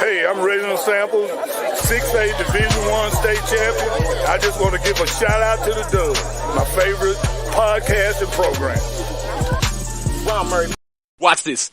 Hey, I'm Reginald Samples, 6A Division I state champion. I just want to give a shout out to the Dubs, my favorite podcast and program. Watch this.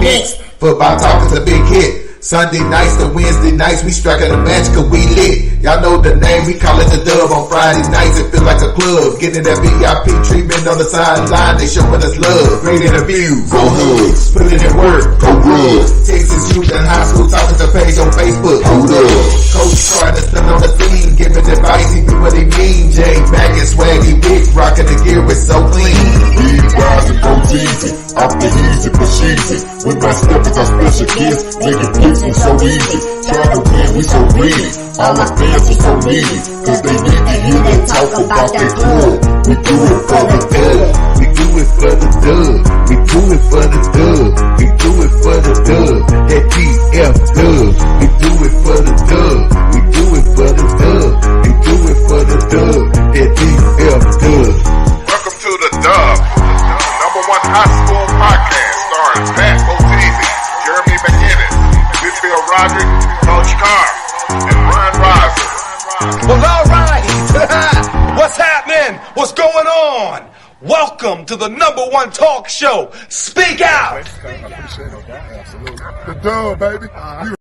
Next, football talk is a big hit. Sunday nights to Wednesday nights, we striking a match cause we lit. Y'all know the name, we call it the Dub. On Friday nights, it feel like a club. Getting that VIP treatment on the sideline, they showing us love. Great interviews, go hugs, put in work, go rub. Texas youth and high school talking to page on Facebook, hold up. Coach Carter still on the scene, giving advice, he do what he mean. Jay Mack and Swaggy Big, rocking the gear, it's so clean. Big rise and go easy, off the easy for cheesy. With my steppers, our special kids, making plays was so easy. Trying to win, we so greedy. All our fans are so needy, cause they need to hear them talk about their club. We do it for the dub. We do it for the dub. We do it for the dub. We do it for the dub. That DF dub. We do it for the dub. We do it for the dub. We do it for the dub. That DF dub. Welcome to the Dub, number one high school podcast starring Pat Botese, Jeremy McInnes, Whitfield Roderick, Coach Carr, and Ron Riser. Well, all right. What's happening? What's going on? Welcome to the number one talk show. Speak out. The Dub, baby. Come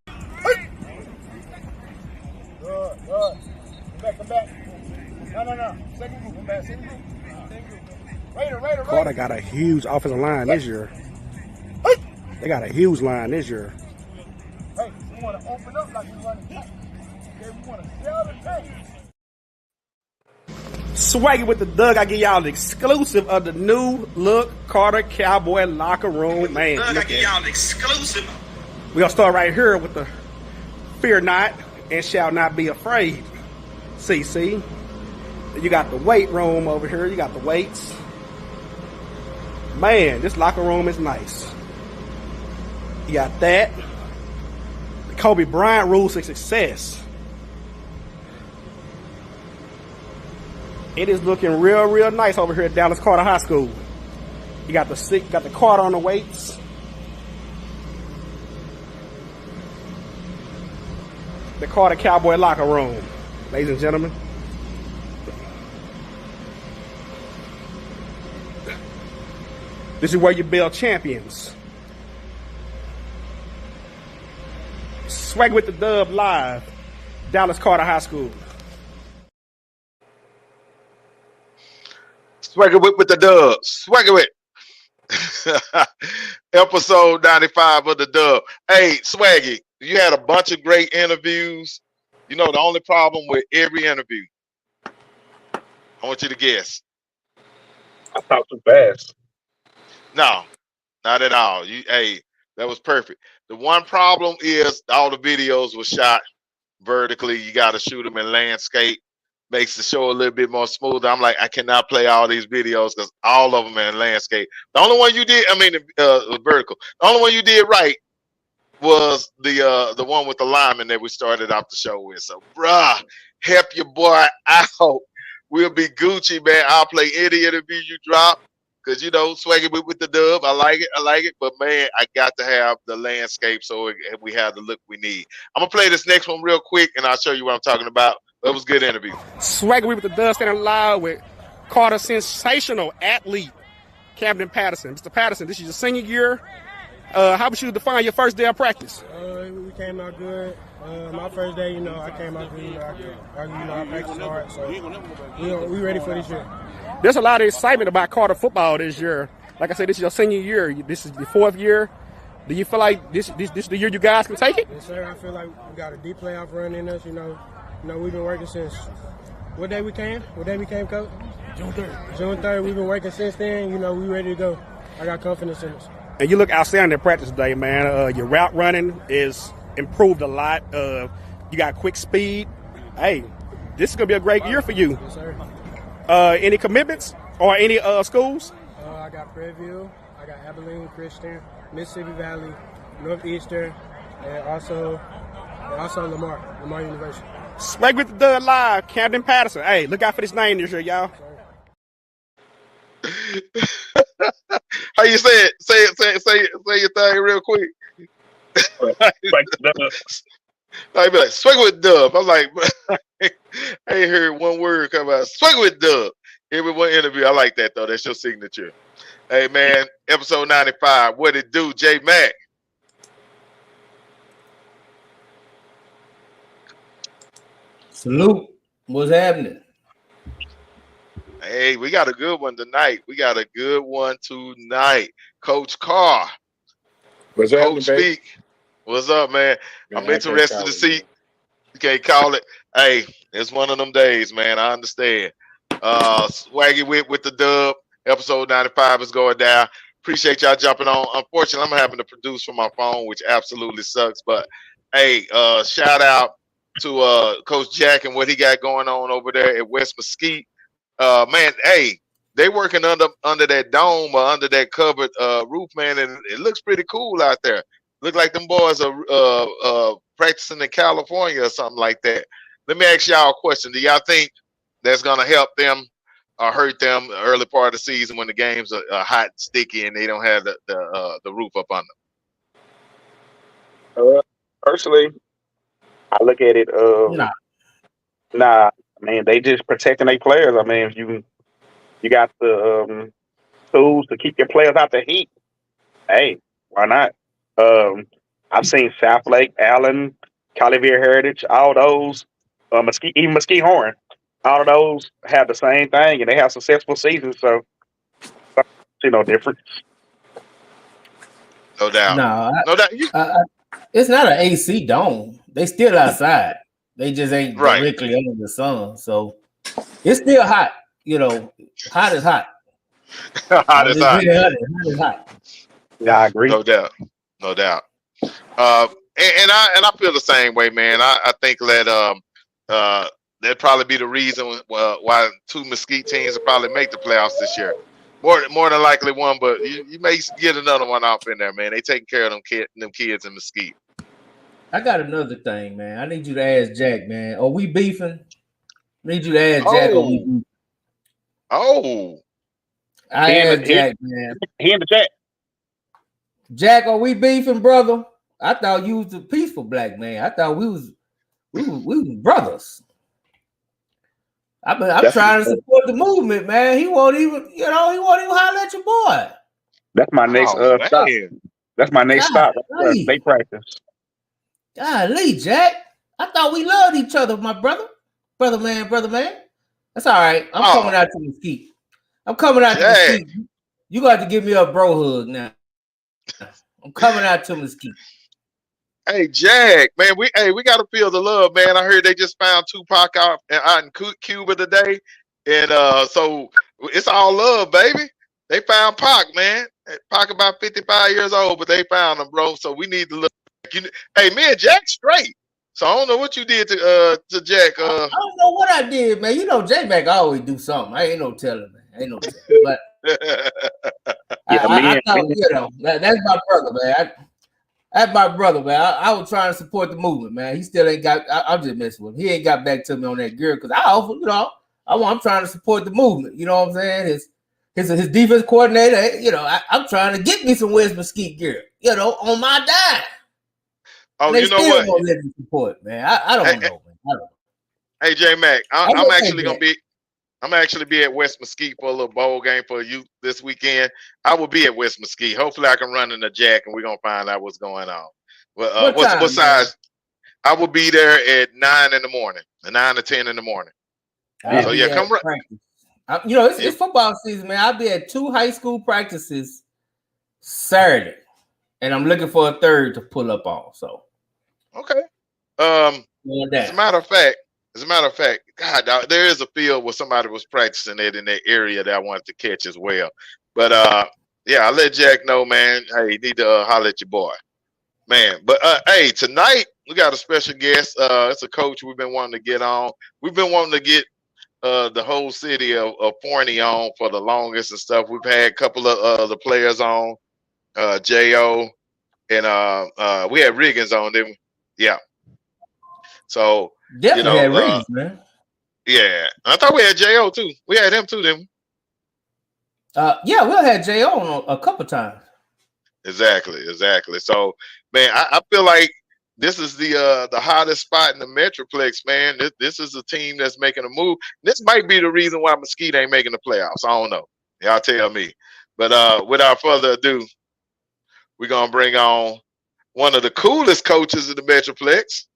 back. No. Second group, come back. Second group. Raider. Carter got a huge offensive line this year. They got a huge line this year. Hey, we want to open up like we run the tank. Okay, we want to sell the tank. Swaggy with the Doug, I give y'all an exclusive of the new look Carter Cowboy locker room. Man, Doug, I give y'all an exclusive. We're gonna start right here with the fear not and shall not be afraid. CC. You got the weight room over here. You got the weights. Man, this locker room is nice. You got that. The Kobe Bryant rules of success. It is looking real nice over here at Dallas Carter High School. You got the Carter on the weights. The Carter Cowboy locker room, ladies and gentlemen. This is where you build champions. Swag with the Dub live, Dallas Carter High School. Swagger with the Dub. Swagger with. Episode 95 of the Dub. Hey, Swaggy, you had a bunch of great interviews. You know, the only problem with every interview, I want you to guess. I talk too fast. No, not at all. That was perfect. The one problem is all the videos were shot vertically. You got to shoot them in landscape. Makes the show a little bit more smooth. I'm like, I cannot play all these videos because all of them are in landscape. The only one you did, vertical. The only one you did right was the one with the lineman that we started off the show with. So, bruh, help your boy out. We'll be Gucci, man. I'll play any interview you drop. Because, you know, Swaggy with the Dub, I like it. But, man, I got to have the landscape so we have the look we need. I'm going to play this next one real quick, and I'll show you what I'm talking about. That was a good interview. Swaggy with the Dub standing live with Carter sensational athlete, Camden Patterson. Mr. Patterson, this is your senior year. How would you define your first day of practice? We came out good. My first day, I came out good. I practiced hard, so we ready for this year. There's a lot of excitement about Carter football this year. Like I said, this is your senior year. This is the fourth year. Do you feel like this is the year you guys can take it? Yes, sir. I feel like we got a deep playoff run in us. We've been working since what day we came? Coach? June 3rd. June 3rd. We've been working since then. We ready to go. I got confidence in us. And you look outstanding in practice today, man. Your route running is improved a lot. You got quick speed. Hey, this is gonna be a great year for you. Yes, sir. Any commitments or any schools? I got Prairie View, I got Abilene Christian, Mississippi Valley, Northeastern, and also Lamar University. Swag with the Dub live, Camden Patterson. Hey, look out for this name this year, y'all. How you say it? Say your thing real quick. Like I be like, swing with Dub. I'm like, I ain't heard one word come out. Swing with Dub. Every one interview. I like that though. That's your signature. Hey man, episode 95. What it do, J Mac? Salute. What's happening? Hey, we got a good one tonight. Coach Carr. What's Coach happening, baby? Speak. What's up, man? Man, I'm I can't interested call to it, see. man. You can't call it. Hey, it's one of them days, man. I understand. Swaggy with the dub. Episode 95 is going down. Appreciate y'all jumping on. Unfortunately, I'm having to produce from my phone, which absolutely sucks. But hey, shout out to Coach Jack and what he got going on over there at West Mesquite. Man, hey, they working under that dome or under that covered roof, man, and it looks pretty cool out there. Look like them boys are practicing in California or something like that. Let me ask y'all a question. Do y'all think that's gonna help them or hurt them early part of the season when the games are hot and sticky and they don't have the roof up on them? Personally, I look at it. Nah. Nah, I mean they just protecting their players. I mean, if you got the tools to keep your players out the heat, hey, why not? I've seen South Lake, Allen, Collier Heritage, all those, Mesquite, even Mesquite Horn, all of those have the same thing, and they have successful seasons. So, no difference. No doubt. No, No doubt. it's not an AC dome. They still outside. They just ain't Right. directly under the sun. So it's still hot. Hot is hot. Hot is hot. Hot is hot. Yeah, I agree. No doubt. No doubt. And I feel the same way, man. I think that that'd probably be the reason why two Mesquite teams will probably make the playoffs this year. More than likely one, but you may get another one off in there, man. They taking care of them kids in Mesquite. I got another thing, man. I need you to ask Jack, man. Are we beefing? I need you to ask Jack. Are we beefing? Oh. I asked Jack, man. He in the chat. Jack, are we beefing, brother? I thought you was a peaceful black man. I thought we was brothers. I'm trying to support the movement, man. He won't even holler at your boy. That's my next stop. That's my next stop. They practice. Golly, Jack. I thought we loved each other, my brother. Brother man. That's all right. I'm coming out to Mesquite. Mesquite. You got to give me a bro hug now. I'm coming out to Mesquite. Hey, Jack, man, we gotta feel the love, man. I heard they just found Tupac out in Cuba today, and so it's all love, baby. They found Pac, man. Pac about 55 years old, but they found him, bro. So we need to look. Hey, me and Jack straight. So I don't know what you did to Jack. I don't know what I did, man. J Mac always do something. I ain't no telling, man. But I thought, that's my brother, man. That's my brother, man. I was trying to support the movement, man. He still ain't got. I'm just messing with him. He ain't got back to me on that girl because I'm trying to support the movement. You know what I'm saying? His defense coordinator. I'm trying to get me some West Mesquite gear. On my dime. Oh, you know what? Won't let me support, man. I don't know, man. I don't know. Hey, J Mac, I'm actually gonna be. I'm actually be at West Mesquite for a little bowl game for you this weekend. I will be at West Mesquite. Hopefully, I can run in the Jack, and we're gonna find out what's going on. But what size? I will be there at 9 in the morning, 9 to 10 in the morning. So yeah, come run. It's football season, man. I'll be at 2 high school practices Saturday, and I'm looking for a third to pull up on. So okay. As a matter of fact, God, there is a field where somebody was practicing it in that area that I wanted to catch as well. But yeah, I'll let Jack know, man. Hey, you need to holler at your boy, man. But hey, tonight we got a special guest. It's a coach we've been wanting to get on. We've been wanting to get the whole city of Forney on for the longest and stuff. We've had a couple of the players on, Jo, and we had Riggins on them. Yeah. So definitely had Riggins, man. Yeah, I thought we had Jo too. We had him too, then. Yeah, we had Jay on a couple times. Exactly. So, man, I feel like this is the hottest spot in the Metroplex, man. This is a team that's making a move. This might be the reason why Mesquite ain't making the playoffs. I don't know. Y'all tell me. But without further ado, we're gonna bring on one of the coolest coaches in the Metroplex,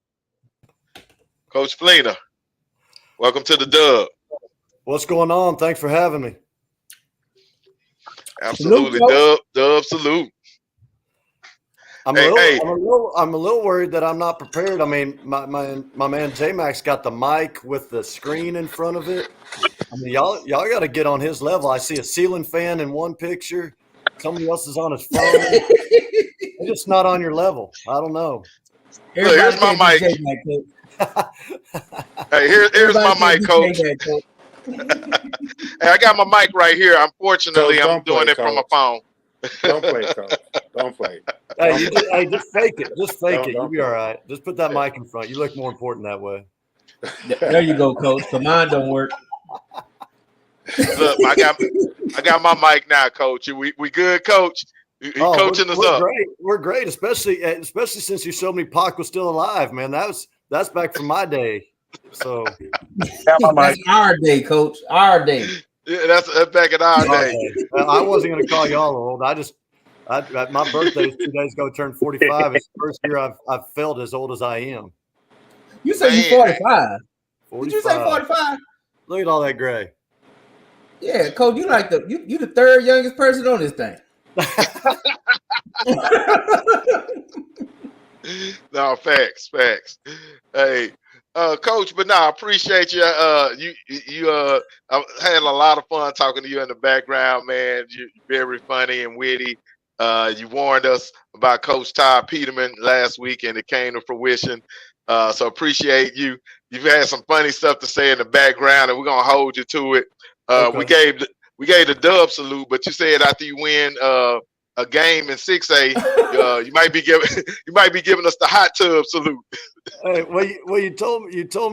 Coach Fleener. Welcome to the Dub. What's going on? Thanks for having me. Absolutely, Dub. Salute. I'm a little worried that I'm not prepared. I mean, my man J-Max got the mic with the screen in front of it. I mean, y'all got to get on his level. I see a ceiling fan in one picture. Somebody else is on his phone. They're just not on your level. I don't know. Look, here's my mic. Hey, here's my mic, Coach. Hey, I got my mic right here. Unfortunately, I'm doing it from my phone. Don't play, Coach. Don't play. Hey, just fake it. Just fake it. You'll be all right. Just put that mic in front. You look more important that way. There you go, Coach. So mine don't work. Look, I got my mic now, Coach. We good, Coach? You coaching us up? Great. We're great, especially since you showed me Pac was still alive, man. That's back from my day. So that's our day, Coach. Our day. Yeah, that's back in our day. I wasn't going to call y'all old. My birthday is 2 days ago. Turned 45. It's the first year I've felt as old as I am. You said you're 45. 45. Did you say 45? Look at all that gray. Yeah, Coach. You like you the third youngest person on this thing. No, facts. Hey, Coach, but I appreciate you. I had a lot of fun talking to you in the background, man. You're very funny and witty. You warned us about Coach Todd Peterman last week, and it came to fruition. So appreciate you. You've had some funny stuff to say in the background, and we're gonna hold you to it. Okay. We gave the Dub salute, but you said after you win a game in 6A, you might be giving us the hot tub salute. Hey, well, you told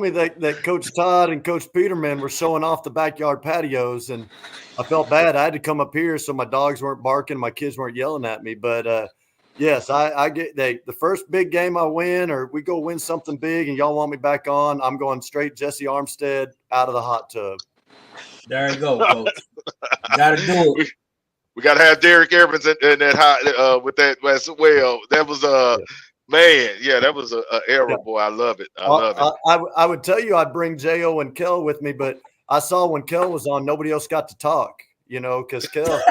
me that Coach Todd and Coach Peterman were showing off the backyard patios, and I felt bad. I had to come up here so my dogs weren't barking, my kids weren't yelling at me. But yes, I get the first big game I win, or we go win something big, and y'all want me back on, I'm going straight Jesse Armstead out of the hot tub. There you go, Coach. Gotta do it. We gotta have Derek Evans in that hot with that as well. That was man, yeah, that was a era, boy. I love it. I would tell you I'd bring J.O. and Kel with me, but I saw when Kel was on, nobody else got to talk, because Kel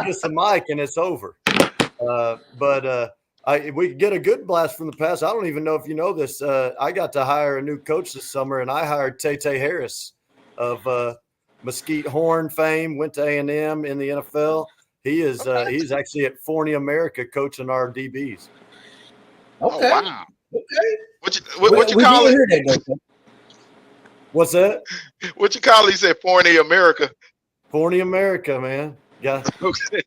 gets the mic and it's over. We could get a good blast from the past. I don't even know if you know this. I got to hire a new coach this summer, and I hired Tay Harris of Mesquite Horn fame, went to A&M in the NFL. He's actually at Forney, America, coaching our DBs. Okay. Oh, wow. Okay. What you call it? What's that? What you call it? He said Forney, America. Forney, America, man. Yeah. Okay.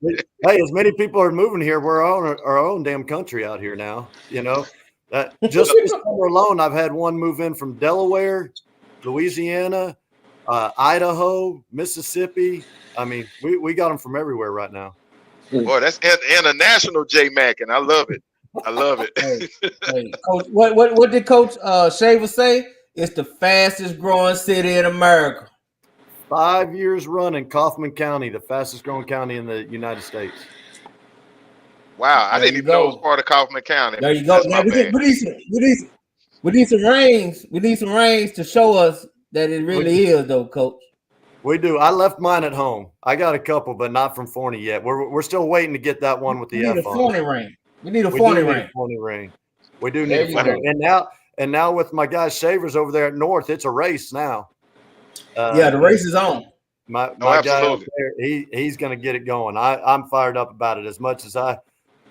Hey, as many people are moving here, we're on our own damn country out here now. Just this summer alone, I've had one move in from Delaware, Louisiana, Idaho, Mississippi. I mean, we got them from everywhere right now. Boy, that's international J-Mac, and I love it. Hey, Coach, what did Coach Shaver say? It's the fastest growing city in America. 5 years running, Kaufman County, the fastest growing county in the United States. Wow, I didn't even know it was part of Kaufman County. There you go. Now, we need some rains. We need some rains to show us that it really is, though, Coach. We do. I left mine at home. I got a couple, but not from Forney yet. We're still waiting to get that one with the F on. We need a Forney rain. We do need a Forney rain. And now with my guy Shavers over there at North, it's a race now. The race is on. My guy over there, he's going to get it going. I'm fired up about it as much as I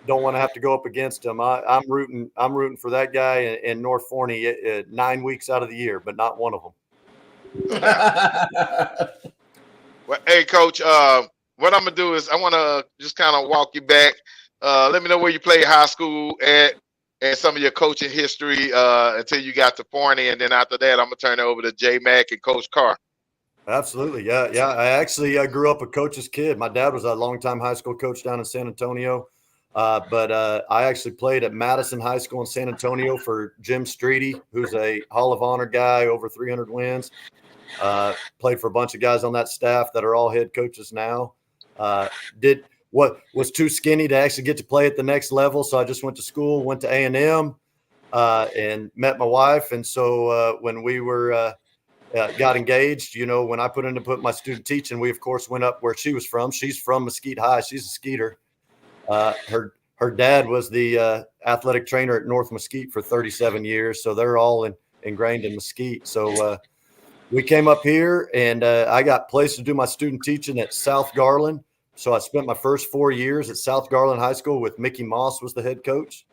don't want to have to go up against him. I'm rooting for that guy in North Forney 9 weeks out of the year, but not one of them. Well, hey, Coach, what I'm gonna do is I want to just kind of walk you back. Let me know where you played high school at and some of your coaching history until you got to Forney, and then after that, I'm gonna turn it over to J Mac and Coach Carr. Absolutely. Yeah. Yeah. I actually grew up a coach's kid. My dad was a longtime high school coach down in San Antonio. But I actually played at Madison High School in San Antonio for Jim Streety, who's a Hall of Honor guy, over 300 wins. Played for a bunch of guys on that staff that are all head coaches now. Did what was too skinny to actually get to play at the next level. So I just went to school, went to A&M, and met my wife. And so when we were got engaged, when I put my student teaching, we of course went up where she was from. She's from Mesquite High. She's a Skeeter. Her dad was the athletic trainer at North Mesquite for 37 years. So they're all ingrained in Mesquite. So we came up here, and I got placed to do my student teaching at South Garland. So I spent my first 4 years at South Garland High School with Mickey Moss was the head coach.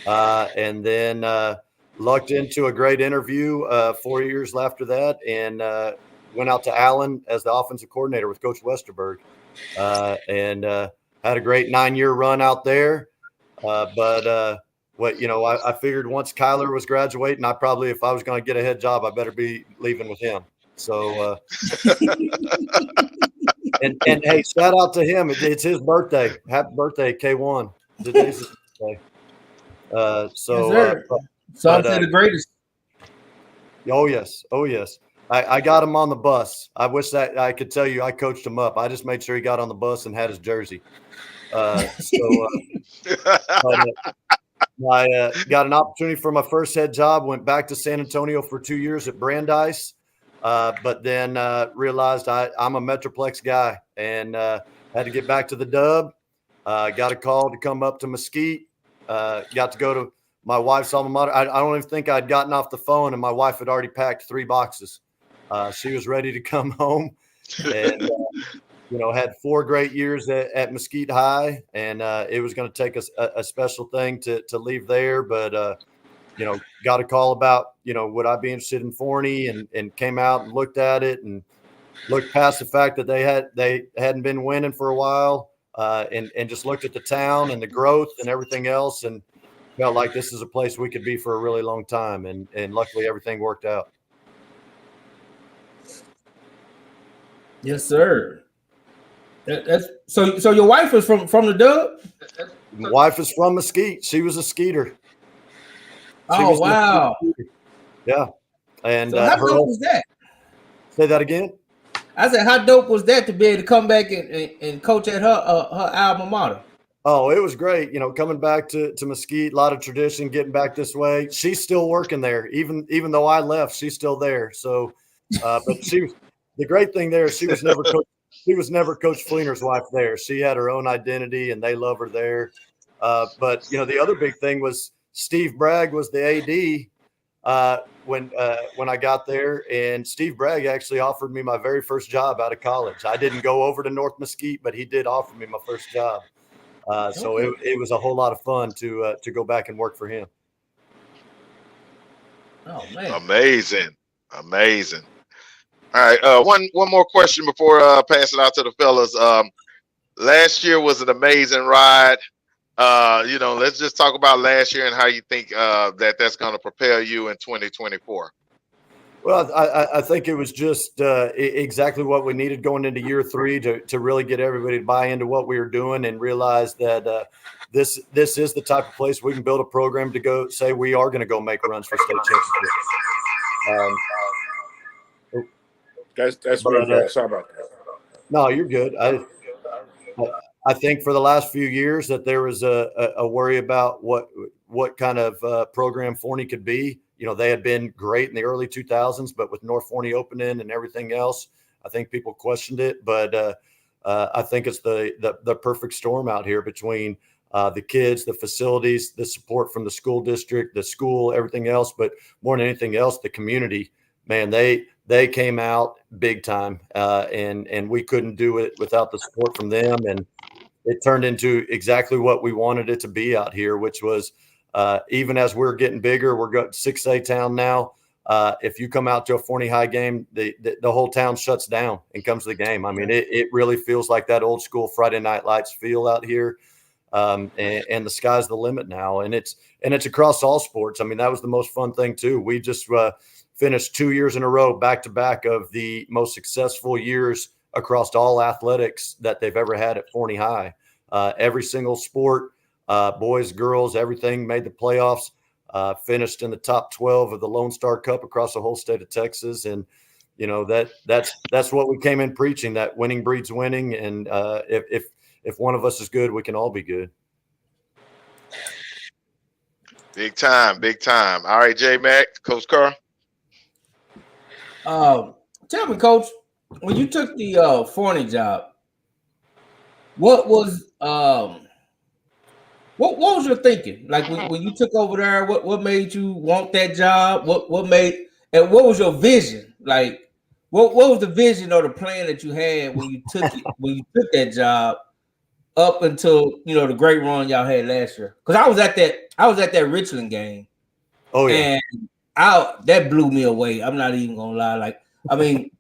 And then lucked into a great interview 4 years after that, and went out to Allen as the offensive coordinator with Coach Westerberg, and had a great 9-year run out there. I figured once Kyler was graduating, if I was going to get a head job, I better be leaving with him. So, and hey, shout out to him. It's his birthday. Happy birthday, K1. Today's his birthday. Some say the greatest. Oh yes. I got him on the bus. I wish that I could tell you I coached him up. I just made sure he got on the bus and had his jersey. I got an opportunity for my first head job. Went back to San Antonio for 2 years at Brandeis, but then realized I'm a Metroplex guy and had to get back to the Dub. Got a call to come up to Mesquite. Got to go to my wife's alma mater. I don't even think I'd gotten off the phone, and my wife had already packed 3 boxes. She was ready to come home, and had 4 great years at Mesquite High, and it was going to take us a special thing to leave there. But got a call about would I be interested in Forney, and came out and looked at it and looked past the fact that they hadn't been winning for a while, and just looked at the town and the growth and everything else, and felt like this is a place we could be for a really long time, and luckily everything worked out. Yes, sir. So your wife is from the Dub? My wife is from Mesquite. She was a Skeeter. Oh, wow. Yeah. And so how dope was that? Say that again? I said, how dope was that to be able to come back and coach at her alma mater? Oh, it was great. Coming back to Mesquite, a lot of tradition, getting back this way. She's still working there. Even though I left, she's still there. So, but the great thing there is she was never Coach Fleener's wife there. She had her own identity, and they love her there. But the other big thing was Steve Bragg was the AD when I got there, and Steve Bragg actually offered me my very first job out of college. I didn't go over to North Mesquite, but he did offer me my first job. So it was a whole lot of fun to go back and work for him. Oh man! Amazing. All right, one more question before pass it out to the fellas. Last year was an amazing ride. Let's just talk about last year and how you think that's going to propel you in 2024. Well, I think it was just exactly what we needed going into year 3 to really get everybody to buy into what we were doing and realize that this is the type of place we can build a program to go say we are going to go make runs for state championships. That's what I'm sorry about that. No, you're good. I think for the last few years that there was a worry about what kind of program Forney could be. They had been great in the early 2000s, but with North Forney opening and everything else, I think people questioned it. But I think it's the perfect storm out here between the kids, the facilities, the support from the school district, the school, everything else. But more than anything else, the community, man, they came out big time, and we couldn't do it without the support from them. And it turned into exactly what we wanted it to be out here, which was even as we're getting bigger, we're going 6A town now. If you come out to a Forney High game, the whole town shuts down and comes to the game. I mean, it really feels like that old school Friday Night Lights feel out here. And the sky's the limit now. And it's across all sports. I mean, that was the most fun thing too. We just finished 2 years in a row, back to back, of the most successful years across all athletics that they've ever had at Forney High. Every single sport, boys, girls, everything made the playoffs. Finished in the top 12 of the Lone Star Cup across the whole state of Texas. And, you know, that's what we came in preaching, that winning breeds winning. And if one of us is good, we can all be good. Big time, big time. All right, J Mac, Coach Carr. Tell me, Coach, when you took the Forney job, what was what was your thinking? Like when you took over there, what made you want that job? What was your vision? Like what was the vision or the plan that you had when you took it, when you took that job up until, you know, the great run y'all had last year? Because I was at that Richland game. Oh yeah. And that blew me away. I'm not even gonna lie. Like, I mean,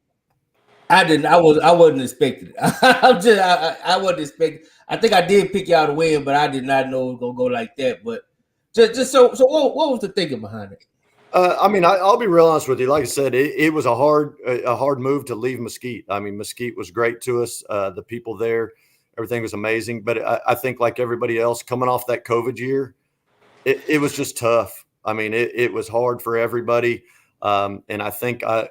I wasn't expecting it. I wasn't expecting. I think I did pick y'all to win, but I did not know it was gonna go like that. But just so what was the thinking behind it? I mean, I'll be real honest with you. Like I said, it was a hard move to leave Mesquite. I mean, Mesquite was great to us. The people there, everything was amazing. But I think, like everybody else, coming off that COVID year, it was just tough. I mean, it was hard for everybody. And I think I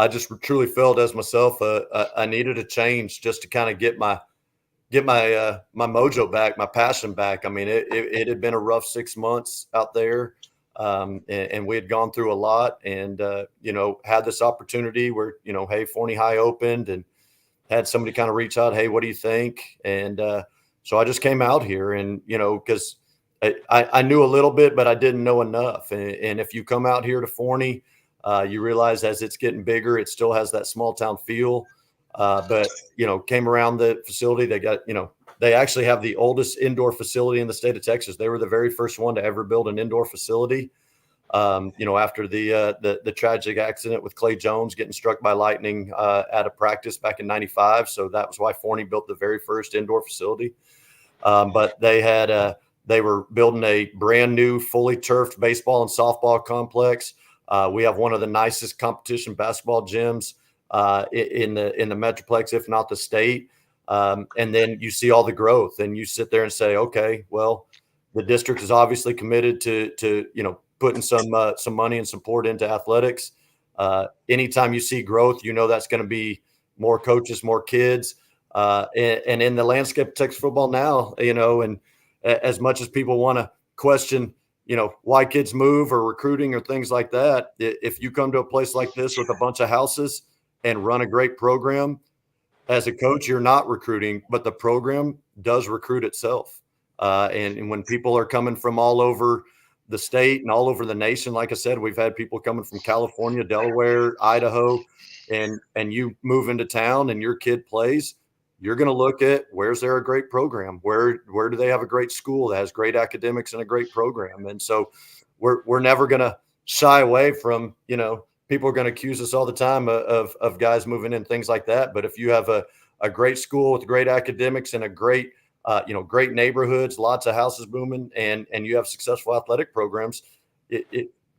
just truly felt as myself, I needed a change just to kind of get my mojo back, my passion back. I mean, it had been a rough 6 months out there. And we had gone through a lot, and, you know, had this opportunity where, you know, hey, Forney High opened, and had somebody kind of reach out, hey, what do you think? And so I just came out here, and, you know, because I knew a little bit, but I didn't know enough. And if you come out here to Forney, you realize as it's getting bigger, it still has that small town feel. But, you know, came around the facility. They got, you know, they actually have the oldest indoor facility in the state of Texas. They were the very first one to ever build an indoor facility. You know, after the tragic accident with Clay Jones getting struck by lightning at a practice back in '95. So that was why Forney built the very first indoor facility. But they were building a brand new, fully turfed baseball and softball complex. We have one of the nicest competition basketball gyms in the Metroplex, if not the state. And then you see all the growth, and you sit there and say, okay, well, the district is obviously committed to you know, putting some money and support into athletics. Anytime you see growth, you know that's going to be more coaches, more kids, and in the landscape of Texas football now, you know, and as much as people want to question, you know, why kids move or recruiting or things like that, if you come to a place like this with a bunch of houses and run a great program, as a coach, you're not recruiting, but the program does recruit itself. And when people are coming from all over the state and all over the nation, like I said, we've had people coming from California, Delaware, Idaho, and you move into town and your kid plays, you're going to look at, where's there a great program? Where do they have a great school that has great academics and a great program? And so we're never going to shy away from, you know, people are going to accuse us all the time of guys moving in, things like that. But if you have a great school with great academics and a great, you know, great neighborhoods, lots of houses booming, and you have successful athletic programs,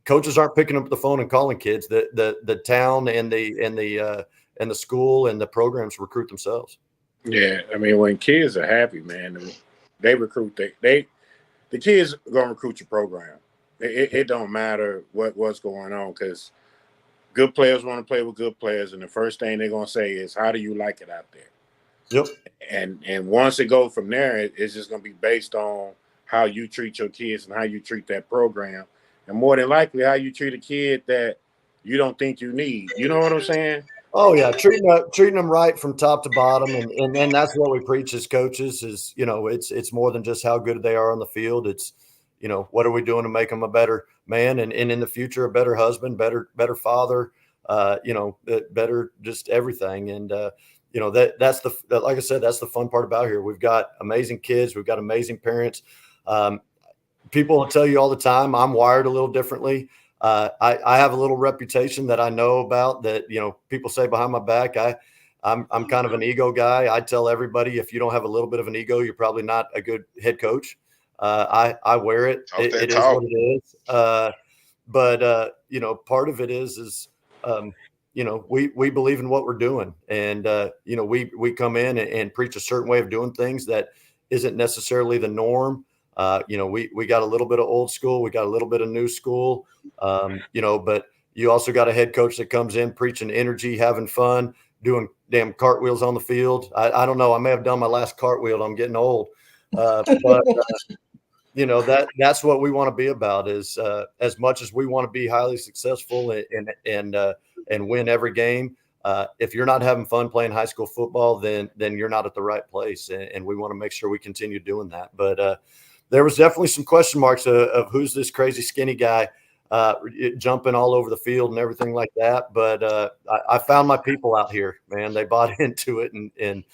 coaches aren't picking up the phone and calling kids. The town and the school and the programs recruit themselves. Yeah, I mean, when kids are happy, man, they recruit. The kids are gonna recruit your program. It don't matter what's going on, because good players want to play with good players, and the first thing they're gonna say is, "How do you like it out there?" Yep. And once it goes from there, it's just gonna be based on how you treat your kids and how you treat that program, and more than likely how you treat a kid that you don't think you need. You know what I'm saying? Oh yeah, treating them right from top to bottom, and then that's what we preach as coaches. Is, you know, it's more than just how good they are on the field. It's, you know, what are we doing to make them a better man, and in the future a better husband, better father, you know, better just everything. And you know, that's like I said, that's the fun part about here. We've got amazing kids, we've got amazing parents. People will tell you all the time, I'm wired a little differently. I have a little reputation that I know about that, you know, people say behind my back. I'm kind of an ego guy. I tell everybody, if you don't have a little bit of an ego, you're probably not a good head coach. I wear it. It is what it is. But part of it is we believe in what we're doing, and we come in and preach a certain way of doing things that isn't necessarily the norm. We got a little bit of old school, we got a little bit of new school, but you also got a head coach that comes in preaching energy, having fun, doing damn cartwheels on the field. I don't know. I may have done my last cartwheel. I'm getting old, but that's what we want to be about. Is as much as we want to be highly successful and win every game. If you're not having fun playing high school football, then you're not at the right place, and we want to make sure we continue doing that. But there was definitely some question marks of who's this crazy skinny guy jumping all over the field and everything like that. But I found my people out here, man. They bought into it, and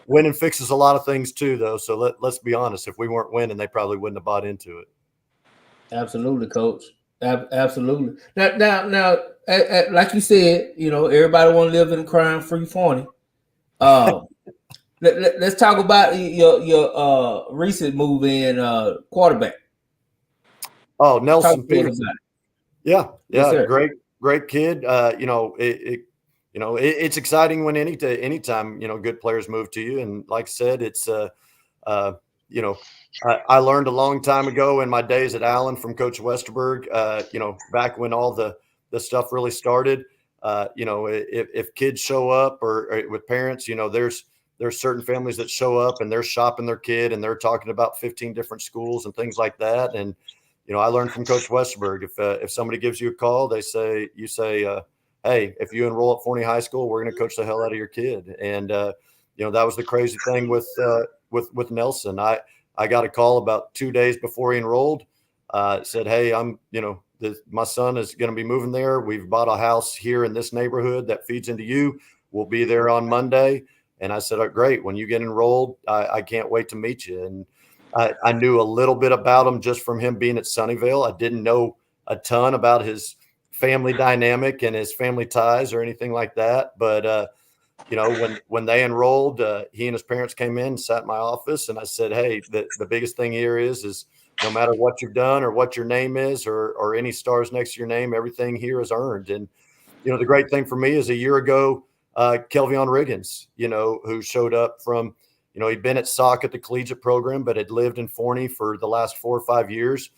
winning fixes a lot of things too, though. So let's be honest. If we weren't winning, they probably wouldn't have bought into it. Absolutely, Coach. Absolutely. Now, like you said, everybody want to live in a crime-free Forney. Let's talk about your recent move in quarterback. Oh, Nelson Peters. Yeah, Yes, great kid. It's exciting when anytime good players move to you. And like I said, it's I learned a long time ago in my days at Allen from Coach Westerberg. Back when all the stuff really started. If kids show up or with parents, there's certain families that show up and they're shopping their kid and they're talking about 15 different schools and things like that. And I learned from Coach Westerberg. If somebody gives you a call, you say, hey, if you enroll at Forney High School, we're going to coach the hell out of your kid. And that was the crazy thing with Nelson. I got a call about 2 days before he enrolled. Said, hey, my son is going to be moving there. We've bought a house here in this neighborhood that feeds into you. We'll be there on Monday. And I said, oh, great. When you get enrolled, I can't wait to meet you. And I knew a little bit about him just from him being at Sunnyvale. I didn't know a ton about his family dynamic and his family ties or anything like that. But, when they enrolled, he and his parents came in and sat in my office. And I said, hey, the biggest thing here is no matter what you've done or what your name is or any stars next to your name, everything here is earned. And, the great thing for me is a year ago, Kelvion Riggins, who showed up from, he'd been at SOC at the collegiate program, but had lived in Forney for the last 4 or 5 years.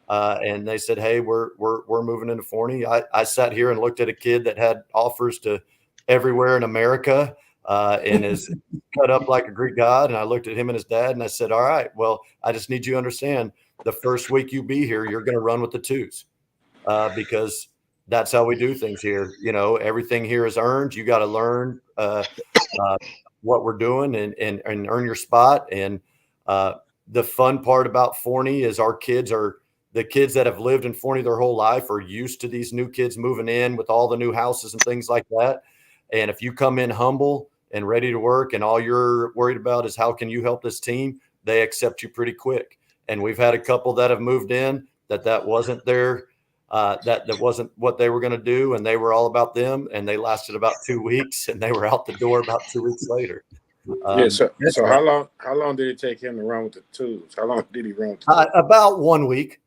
And they said, hey, we're moving into Forney. I sat here and looked at a kid that had offers to everywhere in America and is cut up like a Greek god. And I looked at him and his dad and I said, all right, well, I just need you to understand the first week you be here, you're going to run with the twos because that's how we do things here. Everything here is earned. You got to learn what we're doing and earn your spot. And the fun part about Forney is the kids that have lived in Forney their whole life are used to these new kids moving in with all the new houses and things like that. And if you come in humble and ready to work and all you're worried about is how can you help this team, they accept you pretty quick. And we've had a couple that have moved in that wasn't their that wasn't what they were going to do. And they were all about them. And they lasted about 2 weeks and they were out the door about 2 weeks later. So how long did it take him to run with the twos? How long did he run with the twos? About 1 week.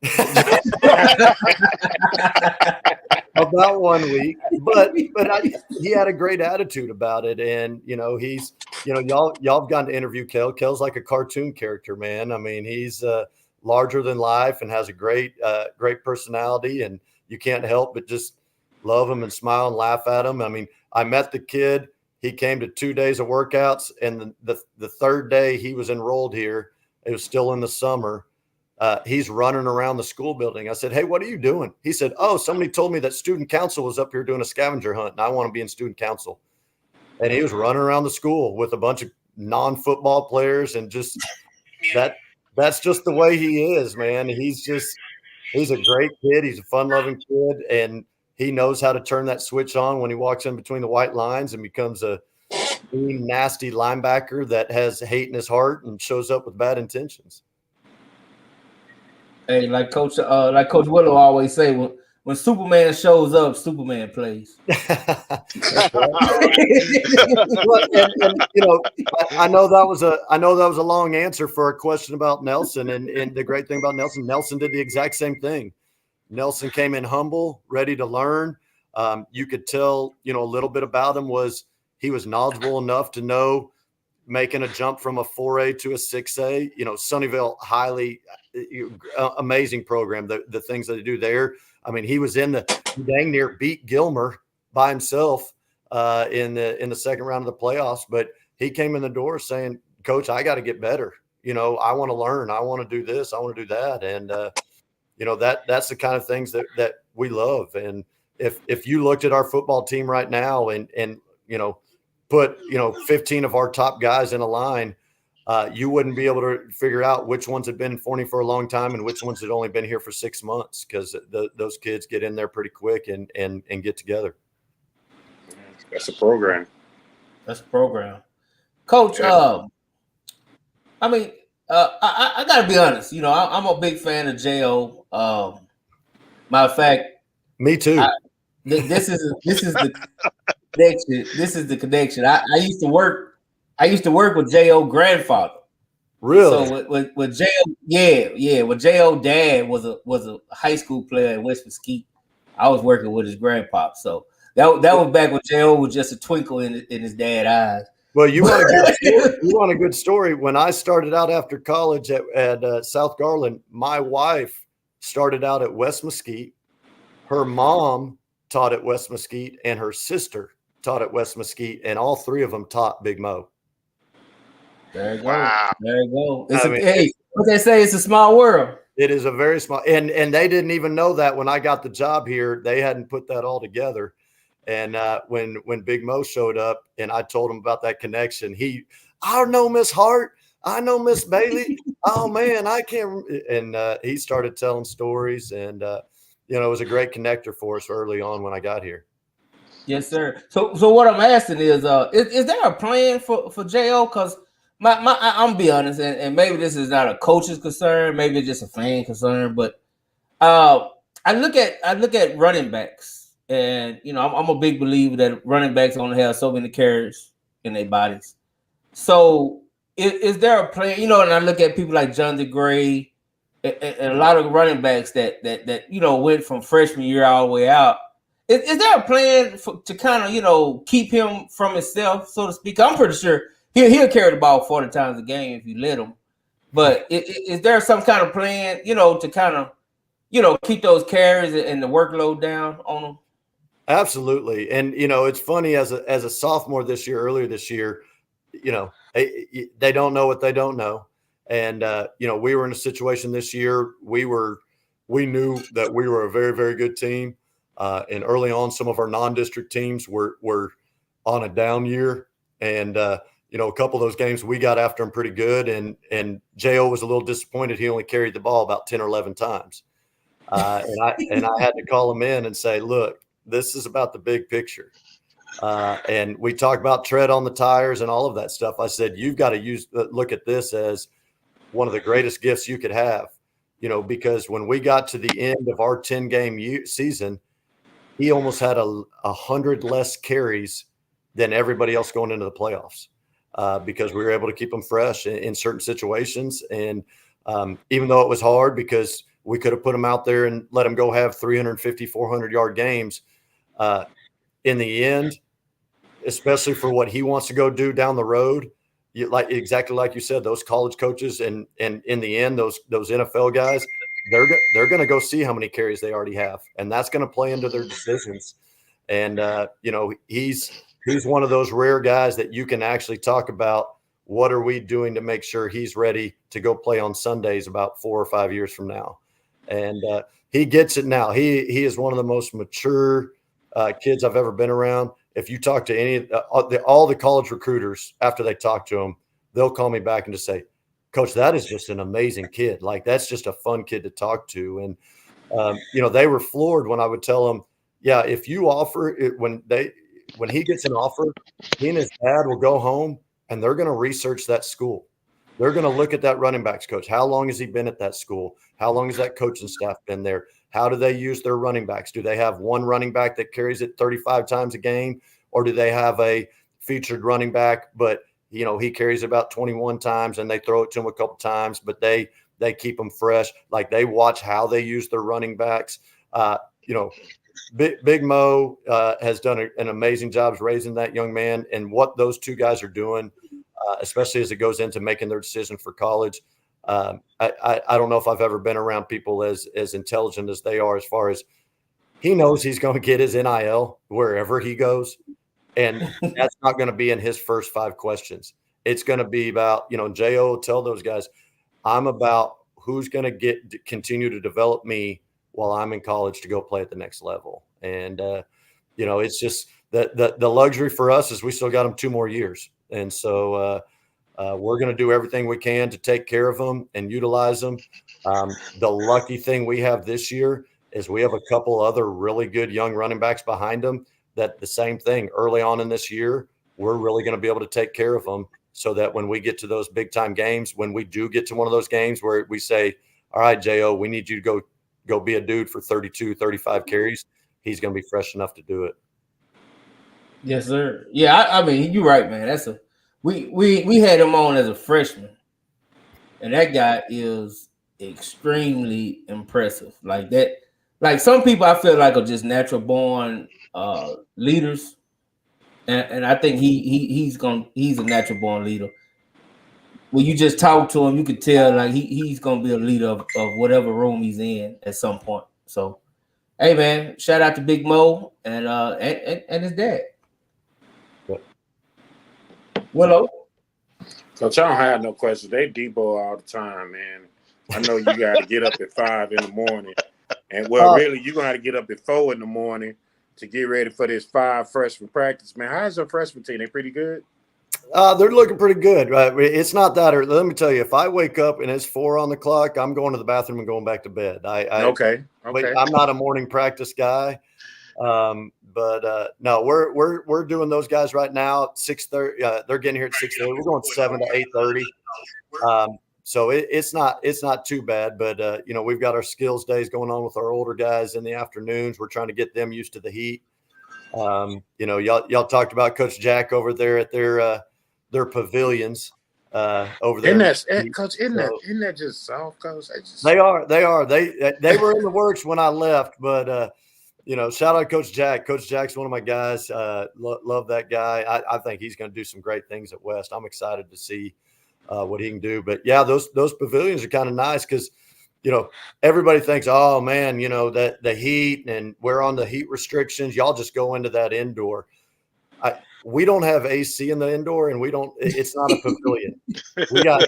About 1 week, but he had a great attitude about it, and he's y'all have gotten to interview Kel. Kel's like a cartoon character, man. I mean, he's larger than life and has a great personality, and you can't help but just love him and smile and laugh at him. I mean, I met the kid. He came to 2 days of workouts, and the third day he was enrolled here. It was still in the summer. He's running around the school building. I said, hey, what are you doing? He said, oh, somebody told me that student council was up here doing a scavenger hunt and I want to be in student council. And he was running around the school with a bunch of non-football players and just that's just the way he is, man. He's a great kid. He's a fun-loving kid, and he knows how to turn that switch on when he walks in between the white lines and becomes a mean, nasty linebacker that has hate in his heart and shows up with bad intentions. Hey, like Coach Willow always say, when Superman shows up, Superman plays. Well, and I know that was a long answer for a question about Nelson, and the great thing about Nelson did the exact same thing. Nelson came in humble, ready to learn. You could tell, a little bit about him was he was knowledgeable enough to know making a jump from a 4A to a 6A. Sunnyvale, highly amazing program. The things that they do there. I mean, he was he dang near beat Gilmer by himself in the second round of the playoffs, but he came in the door saying, "Coach, I got to get better. I want to learn. I want to do this. I want to do that." And that's the kind of things that we love. And if you looked at our football team right now and put 15 of our top guys in a line, you wouldn't be able to figure out which ones had been in Forney for a long time and which ones had only been here for 6 months, because those kids get in there pretty quick and get together. That's a program. Coach. Yeah. I gotta be honest. I'm a big fan of Jo. Matter of fact, me too. This is the connection. This is the connection. I used to work with Jo grandfather. Really? So with Jo, yeah. With Jo dad was a high school player at West Mesquite. I was working with his grandpa. So that was back when Jo was just a twinkle in his dad's eyes. Well, you want a good story. When I started out after college at South Garland, my wife started out at West Mesquite. Her mom taught at West Mesquite, and her sister taught at West Mesquite, and all three of them taught Big Mo. There you go. Wow. There you go. Hey, what they say, it's a small world. It is a very small, and they didn't even know that when I got the job here. They hadn't put that all together. And when Big Mo showed up and I told him about that connection, I know Miss Hart, I know Miss Bailey. Oh man, I can't. And he started telling stories, and it was a great connector for us early on when I got here. Yes, sir. So what I'm asking is there a plan for Jo? Because I'm be honest, and maybe this is not a coach's concern, maybe it's just a fan concern, but I look at running backs. And I'm a big believer that running backs only have so many carries in their bodies. So is there a plan? And I look at people like John DeGray and a lot of running backs that went from freshman year all the way out. Is there a plan to kind of keep him from himself, so to speak? I'm pretty sure he'll carry the ball 40 times a game if you let him. But is there some kind of plan, to kind of keep those carries and the workload down on them? Absolutely. And, it's funny as a sophomore earlier this year, they don't know what they don't know. And, we were in a situation this year. We knew that we were a very, very good team. And early on, some of our non-district teams were on a down year. And, a couple of those games we got after them pretty good. And Jo was a little disappointed. He only carried the ball about 10 or 11 times. And I had to call him in and say, look, this is about the big picture. And we talked about tread on the tires and all of that stuff. I said, you've got to look at this as one of the greatest gifts you could have, because when we got to the end of our 10-game season, he almost had 100 less carries than everybody else going into the playoffs because we were able to keep them fresh in certain situations. And even though it was hard because we could have put him out there and let him go have 350, 400-yard games, in the end, especially for what he wants to go do down the road, exactly like you said, those college coaches and in the end, those NFL guys, they're going to go see how many carries they already have, and that's going to play into their decisions. And he's one of those rare guys that you can actually talk about. What are we doing to make sure he's ready to go play on Sundays about 4 or 5 years from now? And he gets it now. He is one of the most mature kids I've ever been around. If you talk to any all the college recruiters after they talk to him, they'll call me back and just say, Coach, that is just an amazing kid. Like, that's just a fun kid to talk to. And they were floored when I would tell them, yeah, if you offer it, when he gets an offer, he and his dad will go home and they're going to research that school. They're going to look at that running backs coach. How long has he been at that school? How long has that coaching staff been there? How do they use their running backs? Do they have one running back that carries it 35 times a game, or do they have a featured running back, but he carries about 21 times and they throw it to him a couple times, but they keep them fresh. Like, they watch how they use their running backs. Big Mo has done an amazing job raising that young man, and what those two guys are doing, especially as it goes into making their decision for college. I don't know if I've ever been around people as intelligent as they are, as far as he knows he's going to get his NIL wherever he goes. And that's not going to be in his first 5 questions. It's going to be about, J.O. will tell those guys, I'm about who's going to continue to develop me while I'm in college to go play at the next level. And, it's just the luxury for us is we still got them 2 more years. And so we're going to do everything we can to take care of them and utilize them. The lucky thing we have this year is we have a couple other really good young running backs behind them that the same thing early on in this year, we're really going to be able to take care of them so that when we get to those big time games, when we do get to one of those games where we say, all right, J.O., we need you to go be a dude for 32, 35 carries, he's going to be fresh enough to do it. Yes, sir. Yeah, I mean, you're right, man. We had him on as a freshman, and that guy is extremely impressive. Like that, like some people I feel like are just natural born leaders, and I think he's a natural born leader. When you just talk to him, you could tell like he's gonna be a leader of whatever room he's in at some point. So, hey man, shout out to Big Mo and his dad. Willow. Coach, I don't have no questions. They Debo all the time, man. I know you got to get up at 5 in the morning, and really, you're gonna have to get up at 4 in the morning to get ready for this 5 freshman practice, man. How's your freshman team? They pretty good? They're looking pretty good, right? It's not that early. Let me tell you, if I wake up and it's 4 on the clock, I'm going to the bathroom and going back to bed. Okay. I'm not a morning practice guy. But no, we're doing those guys right now at 6:30. They're getting here at 6:30. We're going 7 to 8:30. So it's not too bad, but we've got our skills days going on with our older guys in the afternoons. We're trying to get them used to the heat. Y'all talked about Coach Jack over there at their pavilions over there. Coach, isn't that just soft, Coach? They are. They were in the works when I left, but shout out Coach Jack. Coach Jack's one of my guys. Love that guy. I think he's going to do some great things at West. I'm excited to see what he can do. But yeah, those pavilions are kind of nice because everybody thinks, oh man, that the heat and we're on the heat restrictions. Y'all just go into that indoor. We don't have AC in the indoor, and it's not a pavilion. We got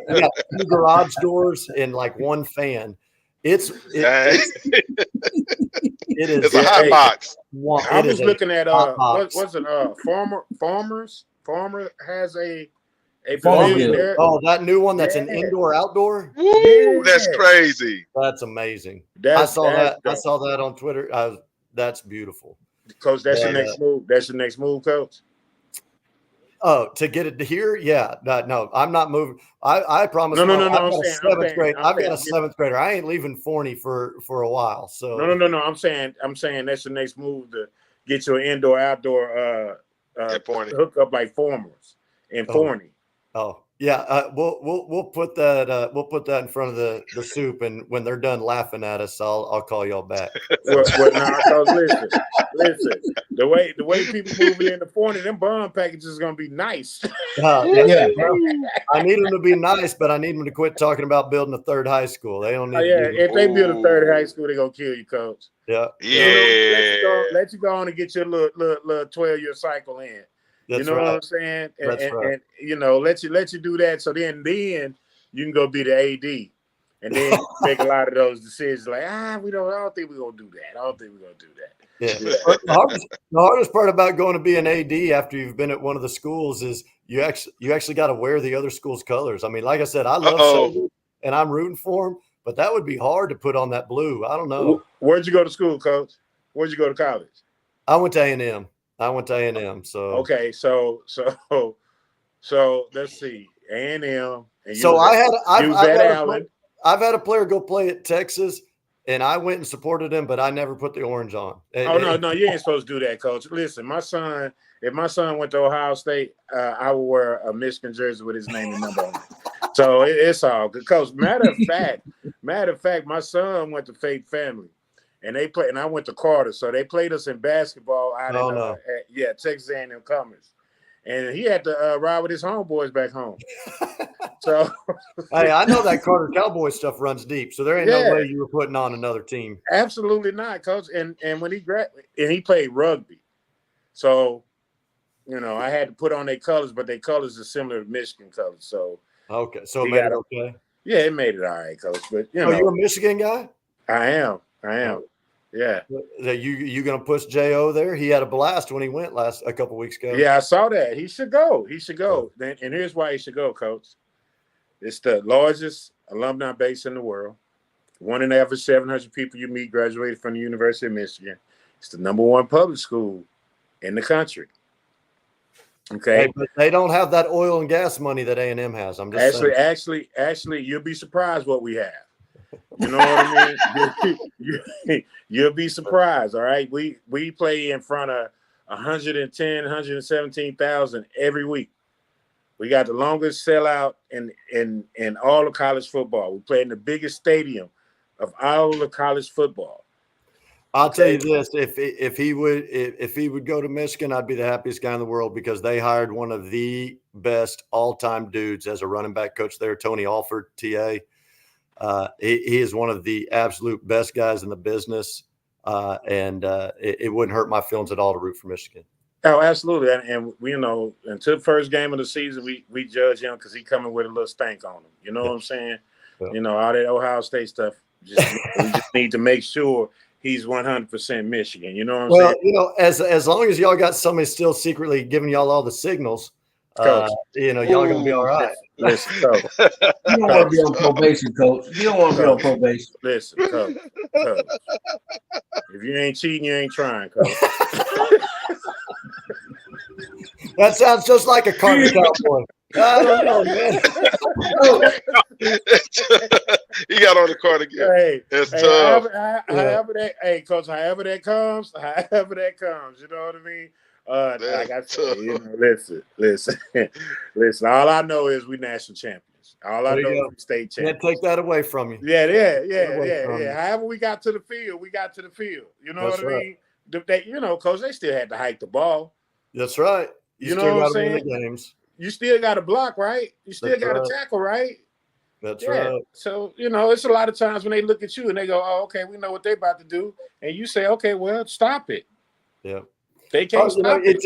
2 garage doors and like 1 fan. It is. It's a hot box. I was looking at what's it? Farmer has a pavilion there. Oh, that new one that's an indoor outdoor. Woo, that's crazy. That's amazing. I saw that on Twitter. That's beautiful. Coach, that's your next move. That's your next move, Coach. Oh, to get it to here? Yeah. No, I'm not moving. I promise. No. I've got a 7th grader. I ain't leaving Forney for a while. So no. I'm saying that's the next move to get your indoor outdoor hook up like Formers and Forney. Oh yeah. We'll put that in front of the soup, and when they're done laughing at us, I'll call y'all back. Listen. The way people moving into Forney, them bond packages is gonna be nice. Yeah. I need them to be nice, but I need them to quit talking about building a 3rd high school. They don't need. If they build a 3rd high school, they're gonna kill you, Coach. Yeah. Let you go on and get your little 12-year cycle in. That's what I'm saying? And let you do that. So then you can go be the AD. And then make a lot of those decisions like, I don't think we're going to do that. I don't think we're going to do that. Yeah. The hardest part about going to be an AD after you've been at one of the schools is you actually got to wear the other school's colors. I mean, like I said, I love Saban and I'm rooting for him, but that would be hard to put on that blue. I don't know. Where'd you go to school, Coach? Where'd you go to college? I went to A&M. So okay, so let's see, A&M. I've had a player go play at Texas, and I went and supported him, but I never put the orange on. Oh no, you ain't supposed to do that, Coach. Listen, if my son went to Ohio State, I would wear a Michigan jersey with his name and number on it. So it's all good, Coach. Matter of fact, my son went to Faith Family, and I went to Carter, so they played us in basketball out Texas A&M Commerce, and he had to ride with his homeboys back home. So, hey, I know that Carter Cowboy stuff runs deep, so there ain't no way you were putting on another team. Absolutely not, Coach. And when he played rugby, so I had to put on their colors, but their colors are similar to Michigan colors. So okay, so it made it okay. Yeah, it made it all right, Coach. But you're a Michigan guy. I am. Yeah. You gonna push Jo there? He had a blast when he went a couple weeks ago. Yeah, I saw that. He should go. And here's why he should go, Coach. It's the largest alumni base in the world. 1 in every 700 people you meet graduated from the University of Michigan. It's the #1 public school in the country. Okay, hey, but they don't have that oil and gas money that A&M has. I'm just saying. Actually, you'll be surprised what we have. You know what I mean? You'll be surprised. All right, we play in front of 110, 117,000 every week. We got the longest sellout in all of college football. We play in the biggest stadium of all of college football. I'll tell you this: if he would go to Michigan, I'd be the happiest guy in the world because they hired one of the best all-time dudes as a running back coach there, Tony Alford, TA. He is one of the absolute best guys in the business, and it wouldn't hurt my feelings at all to root for Michigan. Oh, absolutely, and until the first game of the season, we judge him because he coming with a little stank on him. You know what I'm saying? Yeah. All that Ohio State stuff. We just need to make sure he's 100% Michigan. You know what I'm saying? As long as y'all got somebody still secretly giving y'all all the signals, y'all gonna be all right. Listen, Coach. You don't want to be on probation, Coach. You don't want to be on probation. Listen, Coach. If you ain't cheating, you ain't trying, Coach. That sounds just like a Carter Cowboy. I don't know, man. He got on the card again. Hey, it's tough. Coach, however that comes, you know what I mean? Like I said, listen. All I know is we national champions. All I know is we state champions. Can't take that away from you. Yeah. However we got to the field, You know what I mean? Coach, they still had to hike the ball. That's right. You know what I'm saying? Win the games. You still got to block, right? You still got to tackle, right? That's right. So, it's a lot of times when they look at you and they go, oh, okay, we know what they're about to do. And you say, okay, well, stop it. Yeah. They can't stop it.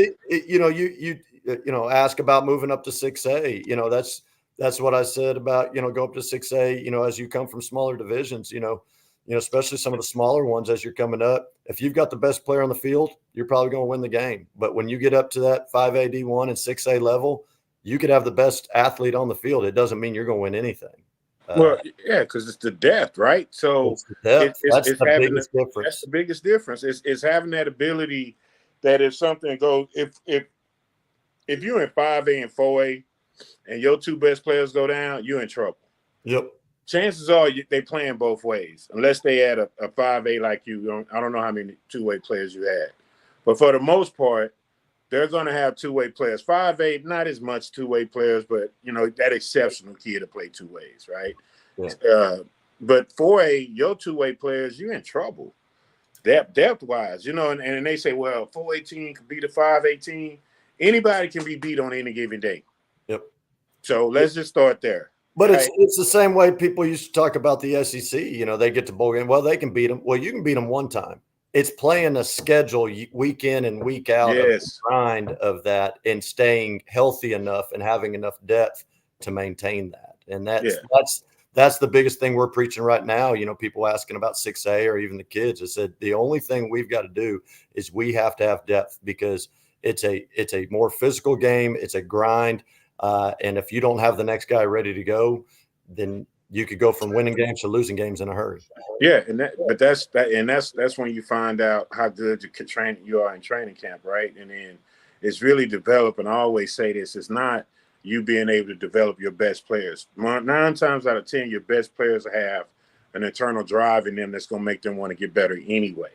You ask about moving up to 6A. That's what I said about, go up to 6A, as you come from smaller divisions, especially some of the smaller ones as you're coming up. If you've got the best player on the field, you're probably going to win the game. But when you get up to that 5A D1 and 6A level, you could have the best athlete on the field. It doesn't mean you're going to win anything. Because it's the depth, right? So that's the biggest difference. That's the biggest difference. It's having that ability that if something goes, if you're in 5A and 4A and your two best players go down, you're in trouble. Yep. Chances are they playing both ways, unless they had a 5A like you. I don't know how many two-way players you had. But for the most part, they're going to have two-way players. 5A, not as much two-way players, but, that exceptional kid to play two ways, right? Yeah. But 4A, your two-way players, you're in trouble. Depth-wise, and they say, well, 418 can beat a 518. Anybody can be beat on any given day. Yep. So let's just start there. But it's the same way people used to talk about the SEC. They get to bowl game. Well, they can beat them. Well, you can beat them one time. It's playing a schedule week in and week out of the grind of that and staying healthy enough and having enough depth to maintain that. And that's the biggest thing we're preaching right now. People asking about 6A or even the kids. I said the only thing we've got to do is we have to have depth because it's a more physical game. It's a grind. And if you don't have the next guy ready to go, then you could go from winning games to losing games in a hurry. Yeah, that's when you find out how good you are in training camp, right? And then it's really developing. I always say this: it's not you being able to develop your best players. 9 times out of 10, your best players have an internal drive in them that's going to make them want to get better anyway.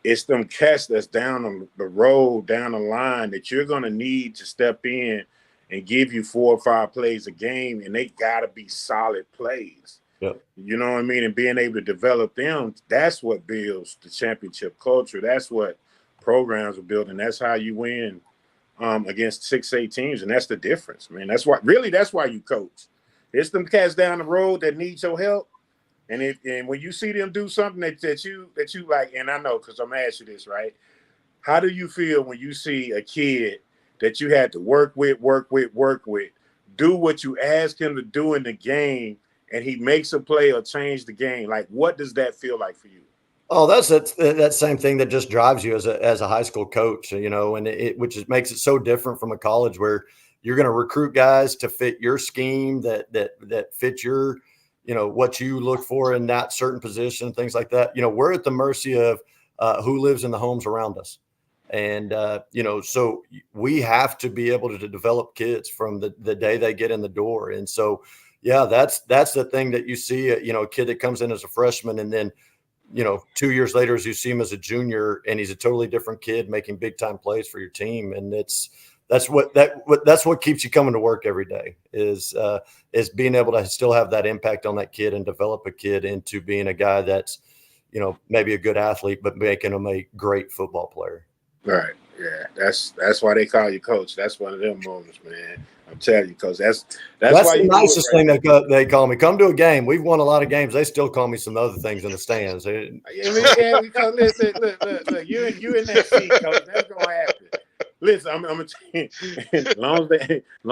It's them cats that's down on the road, down the line that you're going to need to step in and give you 4 or 5 plays a game, and they got to be solid plays. Yep. You know what I mean? And being able to develop them, that's what builds the championship culture. That's what programs are building. That's how you win against 6-8 teams, and that's the difference, man. That's why you coach. It's them cats down the road that need your help. And when you see them do something that you like, and I know because I'm gonna ask you this, right? How do you feel when you see a kid that you had to work with, do what you asked him to do in the game, and he makes a play or change the game? Like, what does that feel like for you? Oh, that's that same thing that just drives you as a high school coach, you know, and which makes it so different from a college where you're going to recruit guys to fit your scheme that fit your, you know, what you look for in that certain position, things like that. You know, we're at the mercy of who lives in the homes around us. And, you know, so we have to be able to develop kids from the day they get in the door. And so, yeah, that's the thing that you see, you know, a kid that comes in as a freshman and then, you know, 2 years later, as you see him as a junior, and he's a totally different kid making big time plays for your team. And that's what keeps you coming to work every day is being able to still have that impact on that kid and develop a kid into being a guy that's, you know, maybe a good athlete, but making him a great football player. Right. Yeah. That's why they call you coach. That's one of them moments, man. I'm telling you, because that's why the nicest thing that they call me. Come to a game. We've won a lot of games. They still call me some other things in the stands. Yeah, because look, you in that seat, coach. That's gonna happen. Listen, I'm gonna tell you, as long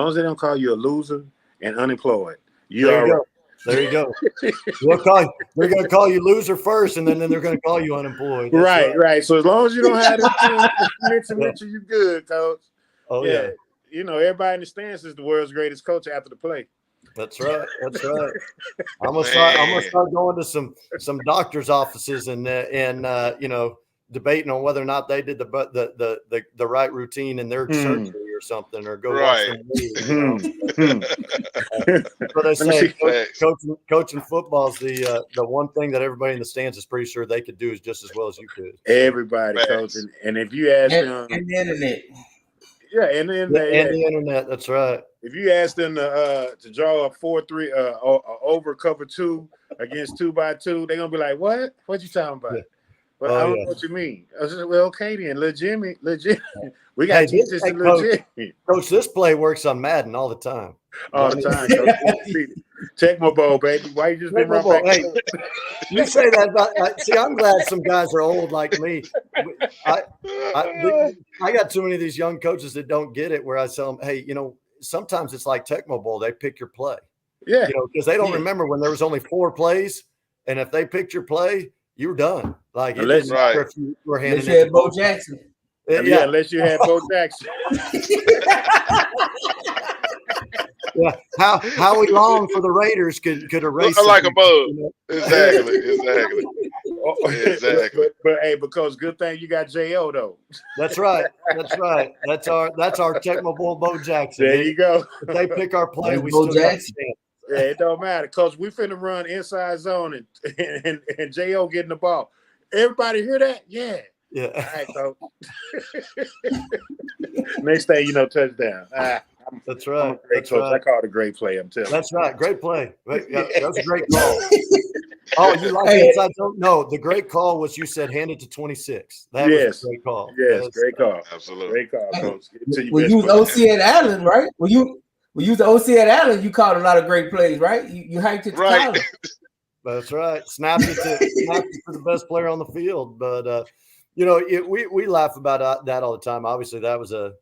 as they don't call you a loser and unemployed, there you go. They're going to call you loser first, and then they're going to call you unemployed. That's right. So as long as you don't have that mention, you good, coach. Oh yeah. You know, everybody in the stands is the world's greatest coach after the play. That's right. I'm gonna start going to some doctors' offices and you know, debating on whether or not they did the right routine in their surgery or something, or go watch some movies, you know? But I say coaching football is the one thing that everybody in the stands is pretty sure they could do is just as well as you could. Everybody coaching, and if you ask them, and the internet. Yeah, and then the internet. That's right. If you ask them to draw a 4-3 over cover 2 against 2x2, they're gonna be like, "What? What you talking about?" Yeah. But I don't know what you mean. I was just, well, okay then, legit. We got to teach this legit. Coach, this play works on Madden all the time. All the time, Coach. Tecmo Bowl, baby. Why you just been run back? Hey, you say that about, see, I'm glad some guys are old like me. I got too many of these young coaches that don't get it, where I tell them, hey, you know, sometimes it's like Tecmo Bowl. They pick your play. Yeah. You know, because they don't remember when there was only 4 plays, and if they picked your play, you were done. Like, unless you had Bo Jackson. Yeah, unless you had Bo Jackson. Yeah, how long for the Raiders could erase like a bug. You know? Exactly. But hey, because good thing you got J.O. though. That's right. That's our Tecmo Bowl Bo Jackson. There you go. If they pick our play, we Bo still Jackson. Yeah, it don't matter because we finna run inside zone and J.O. getting the ball. Everybody hear that? Yeah. Yeah. All right, coach. Next thing you know, touchdown. That's right. That's right. I called a great play. I'm telling you. That's right. Great play. Yeah, that's a great call. Oh, you like the inside zone? No, the great call was you said hand it to 26. That was a great call. Yes, great call. Absolutely. Great call, coach. We use OC at Allen, right? We use the OC at Allen. You called a lot of great plays, right? You hiked it to Tyler. That's right. Snapped it to the best player on the field. But you know, we laugh about that all the time. Obviously, that was a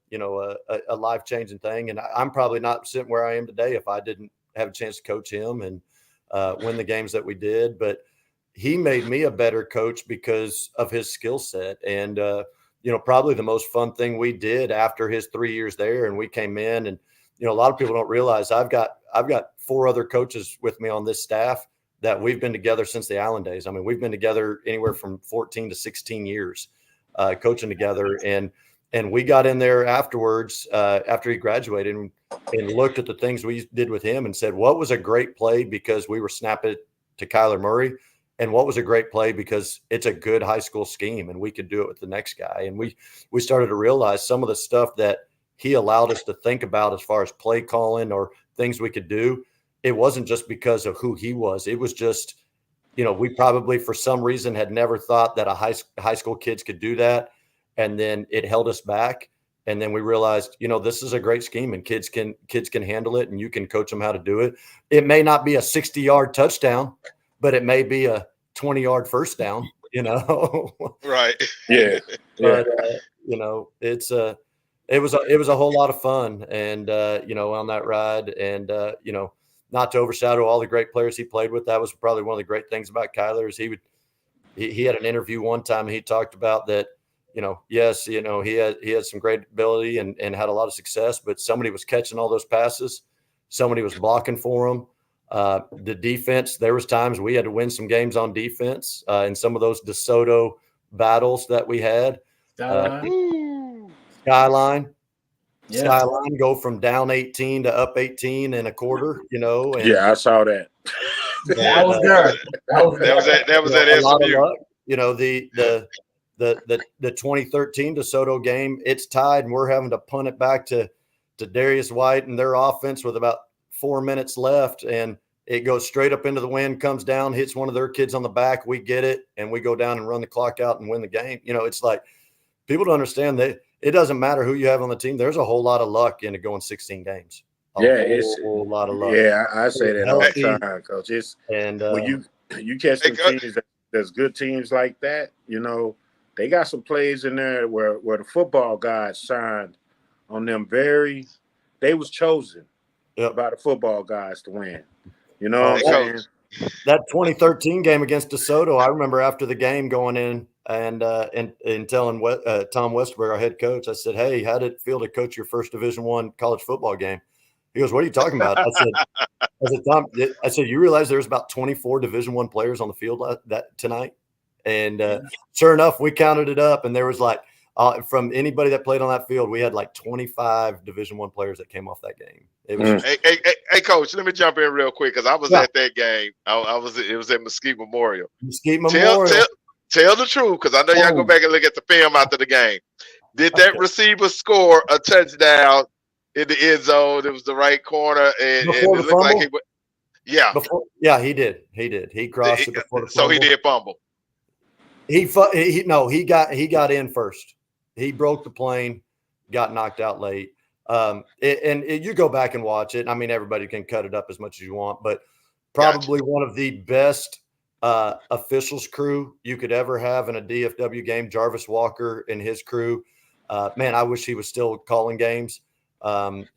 life-changing thing, and I'm probably not sitting where I am today if I didn't have a chance to coach him and win the games that we did. But he made me a better coach because of his skill set, and you know, probably the most fun thing we did after his 3 years there, and we came in, and you know, a lot of people don't realize I've got 4 other coaches with me on this staff that we've been together since the Allen days. I mean, we've been together anywhere from 14 to 16 years coaching together. And we got in there afterwards, after he graduated and looked at the things we did with him and said, what was a great play because we were snapping it Kyler Murray. And what was a great play because it's a good high school scheme and we could do it with the next guy. And we started to realize some of the stuff that he allowed us to think about as far as play calling or things we could do. It wasn't just because of who he was. It was just, we probably for some reason had never thought that a high school kids could do that. And then it held us back. And then we realized, this is a great scheme and kids can handle it and you can coach them how to do it. It may not be a 60-yard touchdown, but it may be a 20-yard first down, Right. Yeah. But, it was a whole lot of fun and, on that ride and, not to overshadow all the great players he played with. That was probably one of the great things about Kyler is he had an interview one time and he talked about that, yes, he had some great ability and had a lot of success, but somebody was catching all those passes. Somebody was blocking for him. The defense, there was times we had to win some games on defense in some of those DeSoto battles that we had. Skyline. Yeah. Skyline go from down 18 to up 18 in a quarter, And, Yeah, I saw that. I was there. That was at a lot of SMU. luck. The 2013 DeSoto game, it's tied, and we're having to punt it back to Darius White and their offense with about 4 minutes left, and it goes straight up into the wind, comes down, hits one of their kids on the back. We get it, and we go down and run the clock out and win the game. It's like people don't understand that it doesn't matter who you have on the team. There's a whole lot of luck into going 16 games. It's a whole lot of luck. Yeah, I say that all the time, Coach. And when you catch some teams that's good teams like that, they got some plays in there where the football gods signed on them. They was chosen by the football guys to win. You know what I'm saying? That 2013 game against DeSoto, I remember after the game going in and telling Tom Westerberg, our head coach, I said, "Hey, how did it feel to coach your first Division I college football game?" He goes, "What are you talking about?" I said, "Tom, you realize there's about 24 Division I players on the field tonight?" And sure enough, we counted it up, and there was like from anybody that played on that field, we had like 25 Division I players that came off that game. It was hey, Coach, let me jump in real quick because I was at that game. It was at Mesquite Memorial. Tell the truth, because I know y'all go back and look at the film after the game. Did that receiver score a touchdown in the end zone? It was the right corner, and it looked like he would. Yeah. He did. He crossed it before the fumble. So he did fumble. He got in first. He broke the plane, got knocked out late. You go back and watch it. I mean, everybody can cut it up as much as you want, but probably one of the best officials crew you could ever have in a DFW game. Jarvis Walker and his crew. Man, I wish he was still calling games. It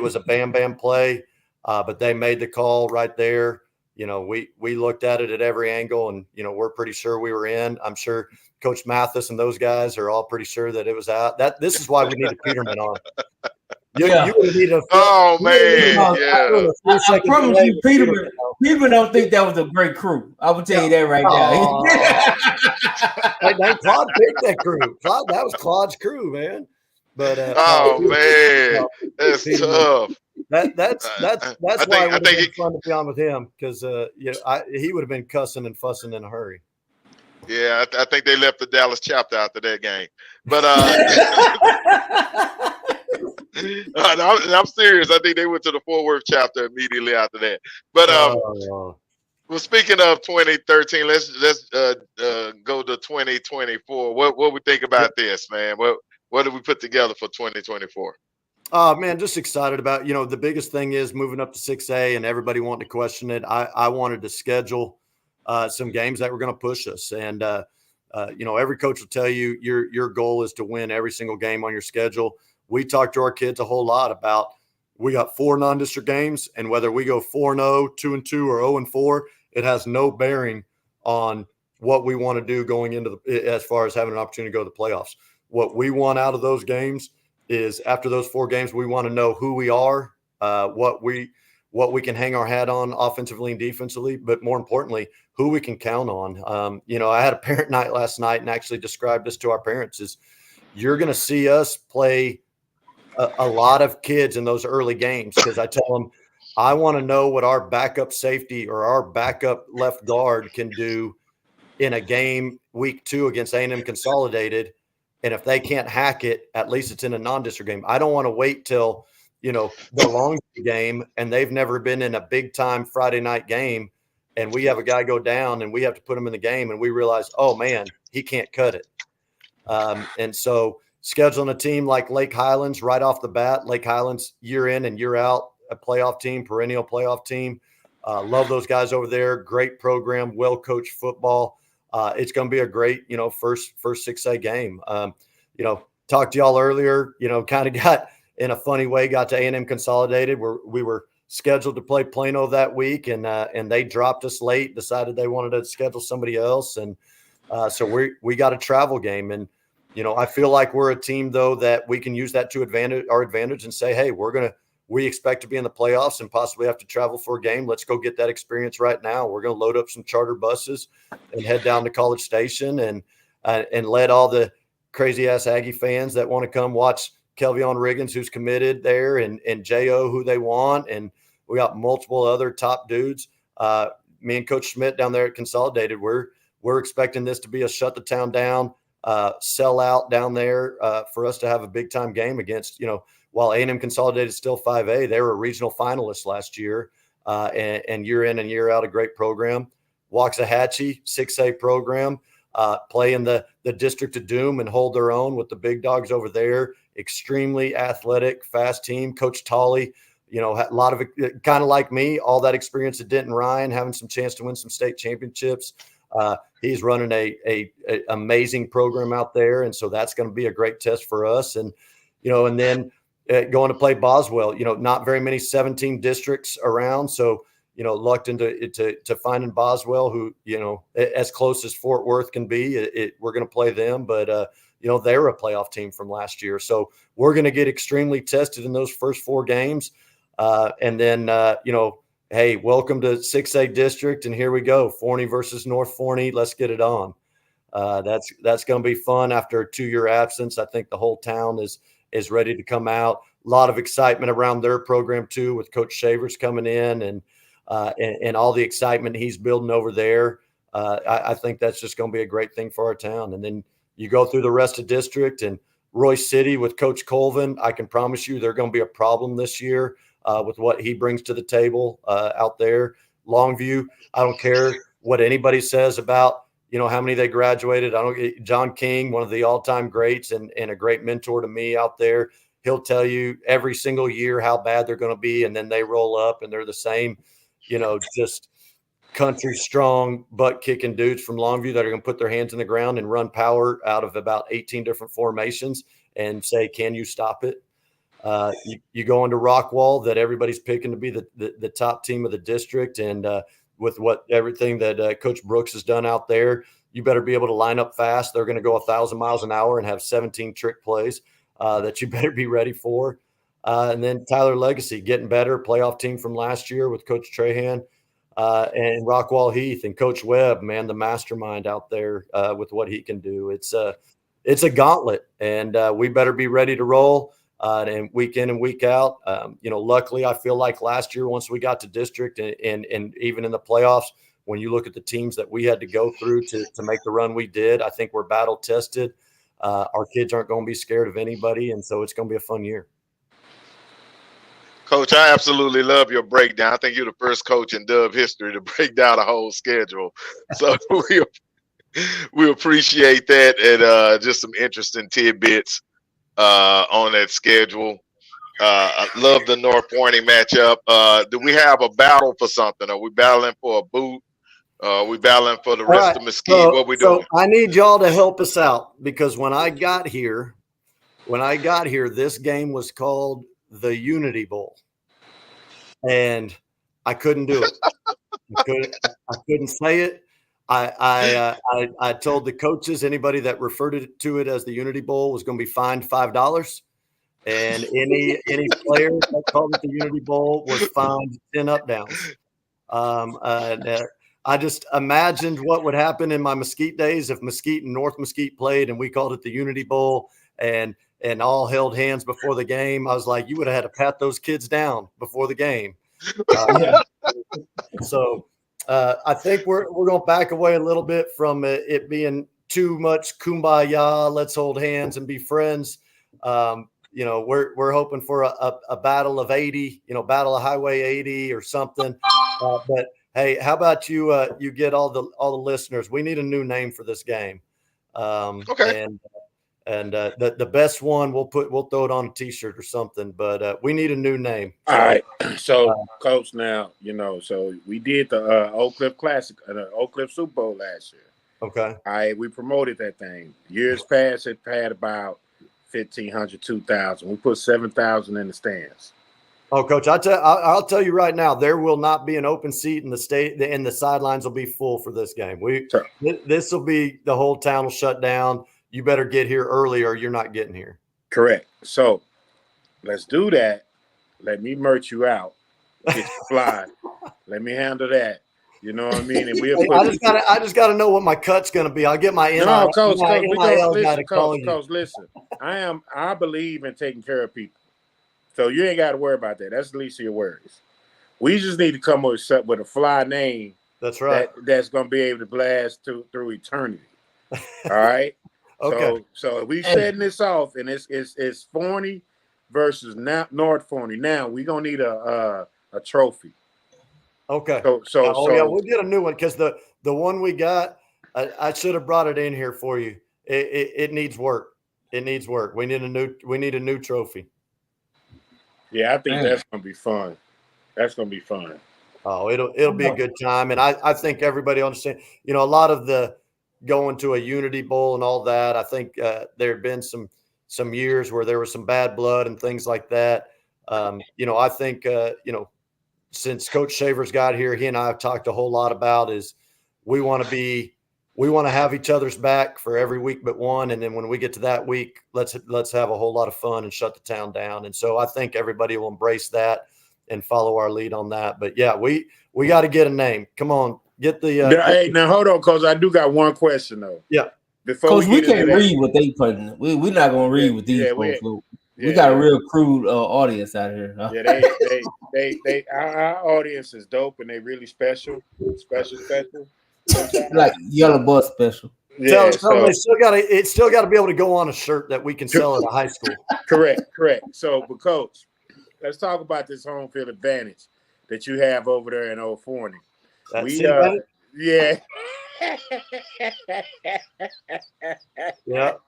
was a bam play, but they made the call right there. We looked at it at every angle, and we're pretty sure we were in. I'm sure Coach Mathis and those guys are all pretty sure that it was out. This is why we needed Peterman on. You would need a. Oh man! I promise you, Peterman don't think that was a great crew. I will tell you that right now. Claude picked that crew. That was Claude's crew, man. But man, that's tough. That's why it would have been fun to be on with him because he would have been cussing and fussing in a hurry. Yeah, I think they left the Dallas chapter after that game. But I'm serious. I think they went to the Fort Worth chapter immediately after that. But well, speaking of 2013, let's go to 2024. What we think about this, man? What did we put together for 2024? Oh man, just excited about, the biggest thing is moving up to 6A and everybody wanting to question it. I wanted to schedule some games that were going to push us. And, every coach will tell you your goal is to win every single game on your schedule. We talk to our kids a whole lot about, we got 4 non-district games, and whether we go 4-0, 2-2, or 0-4, it has no bearing on what we want to do going into as far as having an opportunity to go to the playoffs. What we want out of those games is after those 4 games, we want to know who we are, what we can hang our hat on offensively and defensively, but more importantly, who we can count on. I had a parent night last night and actually described this to our parents is you're going to see us play a lot of kids in those early games because I tell them I want to know what our backup safety or our backup left guard can do in a game week 2 against A&M Consolidated. And if they can't hack it, at least it's in a non-district game. I don't want to wait till, the long game and they've never been in a big time Friday night game. And we have a guy go down and we have to put him in the game. And we realize, oh man, he can't cut it. And so scheduling a team like Lake Highlands right off the bat, Lake Highlands year in and year out, a playoff team, perennial playoff team. Love those guys over there. Great program, well-coached football. It's going to be a great, first 6A game. Talked to y'all earlier, kind of got in a funny way, got to A&M Consolidated where we were scheduled to play Plano that week and they dropped us late, decided they wanted to schedule somebody else. And so we got a travel game. And, I feel like we're a team though, that we can use that to our advantage and say, hey, we expect to be in the playoffs and possibly have to travel for a game. Let's go get that experience right now. We're going to load up some charter buses and head down to College Station and let all the crazy ass Aggie fans that want to come watch Kelvion Riggins, who's committed there, and J.O., who they want. And we got multiple other top dudes. Me and Coach Schmidt down there at Consolidated, we're expecting this to be a shut the town down, sell out down there for us to have a big time game against, while A&M Consolidated is still 5A, they were regional finalists last year, and year in and year out, a great program. Waxahachie, 6A program, play in the District of Doom and hold their own with the big dogs over there. Extremely athletic, fast team. Coach Tolley, a lot of it, kind of like me, all that experience at Denton Ryan, having some chance to win some state championships. He's running a amazing program out there, and so that's going to be a great test for us. And and then going to play Boswell, not very many 17 districts around. So, lucked into finding Boswell, who, as close as Fort Worth can be, we're going to play them. But, they're a playoff team from last year. So we're going to get extremely tested in those first 4 games. And then, hey, welcome to 6A district. And here we go. Forney versus North Forney. Let's get it on. That's going to be fun after a 2-year absence. I think the whole town is ready to come out. A lot of excitement around their program too, with Coach Shavers coming in and all the excitement he's building over there. I think that's just going to be a great thing for our town. And then you go through the rest of district and Royce City with Coach Colvin. I can promise you they're going to be a problem this year with what he brings to the table out there. Longview, I don't care what anybody says about how many they graduated. John King, one of the all-time greats and a great mentor to me out there. He'll tell you every single year how bad they're going to be. And then they roll up and they're the same, just country strong, butt kicking dudes from Longview that are going to put their hands in the ground and run power out of about 18 different formations and say, can you stop it? You go into Rockwall that everybody's picking to be the top team of the district. And, with everything that Coach Brooks has done out there, you better be able to line up fast. They're going to go 1,000 miles an hour and have 17 trick plays that you better be ready for. And then Tyler Legacy getting better, playoff team from last year with Coach Trahan and Rockwall Heath and Coach Webb, man, the mastermind out there with what he can do. It's a gauntlet, and we better be ready to roll. And week in and week out, luckily I feel like last year, once we got to district and even in the playoffs, when you look at the teams that we had to go through to make the run we did, I think we're battle tested. Our kids aren't going to be scared of anybody. And so it's going to be a fun year. Coach, I absolutely love your breakdown. I think you're the first coach in Dub history to break down a whole schedule. So we appreciate that, and just some interesting tidbits on that schedule. I love the North Forney matchup. Do we have a battle for something? Are we battling for a boot? Are we battling for the rest of Mesquite? What we doing? I need y'all to help us out, because when I got here, this game was called the Unity Bowl, and I couldn't do it. I couldn't say it. I told the coaches, anybody that referred to it as the Unity Bowl was going to be fined $5, and any player that called it the Unity Bowl was fined 10 up downs. I just imagined what would happen in my Mesquite days if Mesquite and North Mesquite played and we called it the Unity Bowl and all held hands before the game. I was like, you would have had to pat those kids down before the game. Yeah. So I think we're going to back away a little bit from it being too much kumbaya. Let's hold hands and be friends. We're hoping for a battle of 80, battle of Highway 80 or something. But hey, how about you get all the listeners? We need a new name for this game. Okay. And the best one we'll throw it on a t-shirt or something. But we need a new name. All right. So, Coach, now so we did the Oak Cliff Classic, the Oak Cliff Super Bowl last year. Okay. All right, we promoted that thing. Years past, it had about 1,500, 2,000. We put 7,000 in the stands. Oh, Coach, I'll tell you right now, there will not be an open seat in the state, and the sidelines will be full for this game. This will be, the whole town will shut down. You better get here early or you're not getting here. Correct. So let's do that. Let me merch you out. Get you fly. Let me handle that. You know what I mean? And we'll I just gotta know what my cut's gonna be. I'll get my NIL. No, Coach, listen. I believe in taking care of people. So you ain't got to worry about that. That's the least of your worries. We just need to come up with a fly name. That's right. That's going to be able to blast through eternity. All right. Okay. So we setting this off, and it's Forney versus North Forney. Now we're gonna need a trophy. Okay. So we'll get a new one because the one we got, I should have brought it in here for you. It needs work. It needs work. We need a new trophy. Yeah, I think that's gonna be fun. That's gonna be fun. Oh, it'll be a good time, and I think everybody understands. A lot of the going to a Unity Bowl and all that. I think there have been some years where there was some bad blood and things like that. I think since Coach Shaver's got here, he and I have talked a whole lot about is we want to have each other's back for every week but one, and then when we get to that week, let's have a whole lot of fun and shut the town down. And so I think everybody will embrace that and follow our lead on that. But yeah, we got to get a name. Come on. Get the hey, now hold on, Coach. I do got one question though. Yeah. Before Coach, we can't read what they putting. We're not gonna read what these folks. We got a real crude audience out here. Huh? Yeah, they our audience is dope and they really special. Like Yellow Bus special. Yeah, it's still got to be able to go on a shirt that we can sell at a high school. Correct. So, but Coach, let's talk about this home field advantage that you have over there in Old Forney. Yeah. Yeah.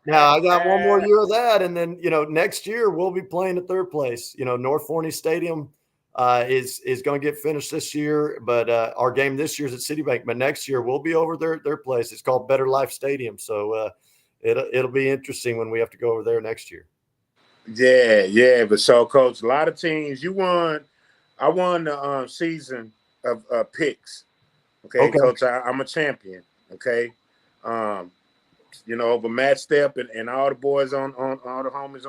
Now I got one more year of that, and then next year we'll be playing at third place. North Forney Stadium is going to get finished this year, but our game this year is at Citibank. But next year we'll be over their place. It's called Better Life Stadium, so it'll be interesting when we have to go over there next year. Yeah. But so, Coach, a lot of teams. I won the season of picks. Okay, Coach, I'm a champion. Okay, over Matt Stepp and all the boys on all the homies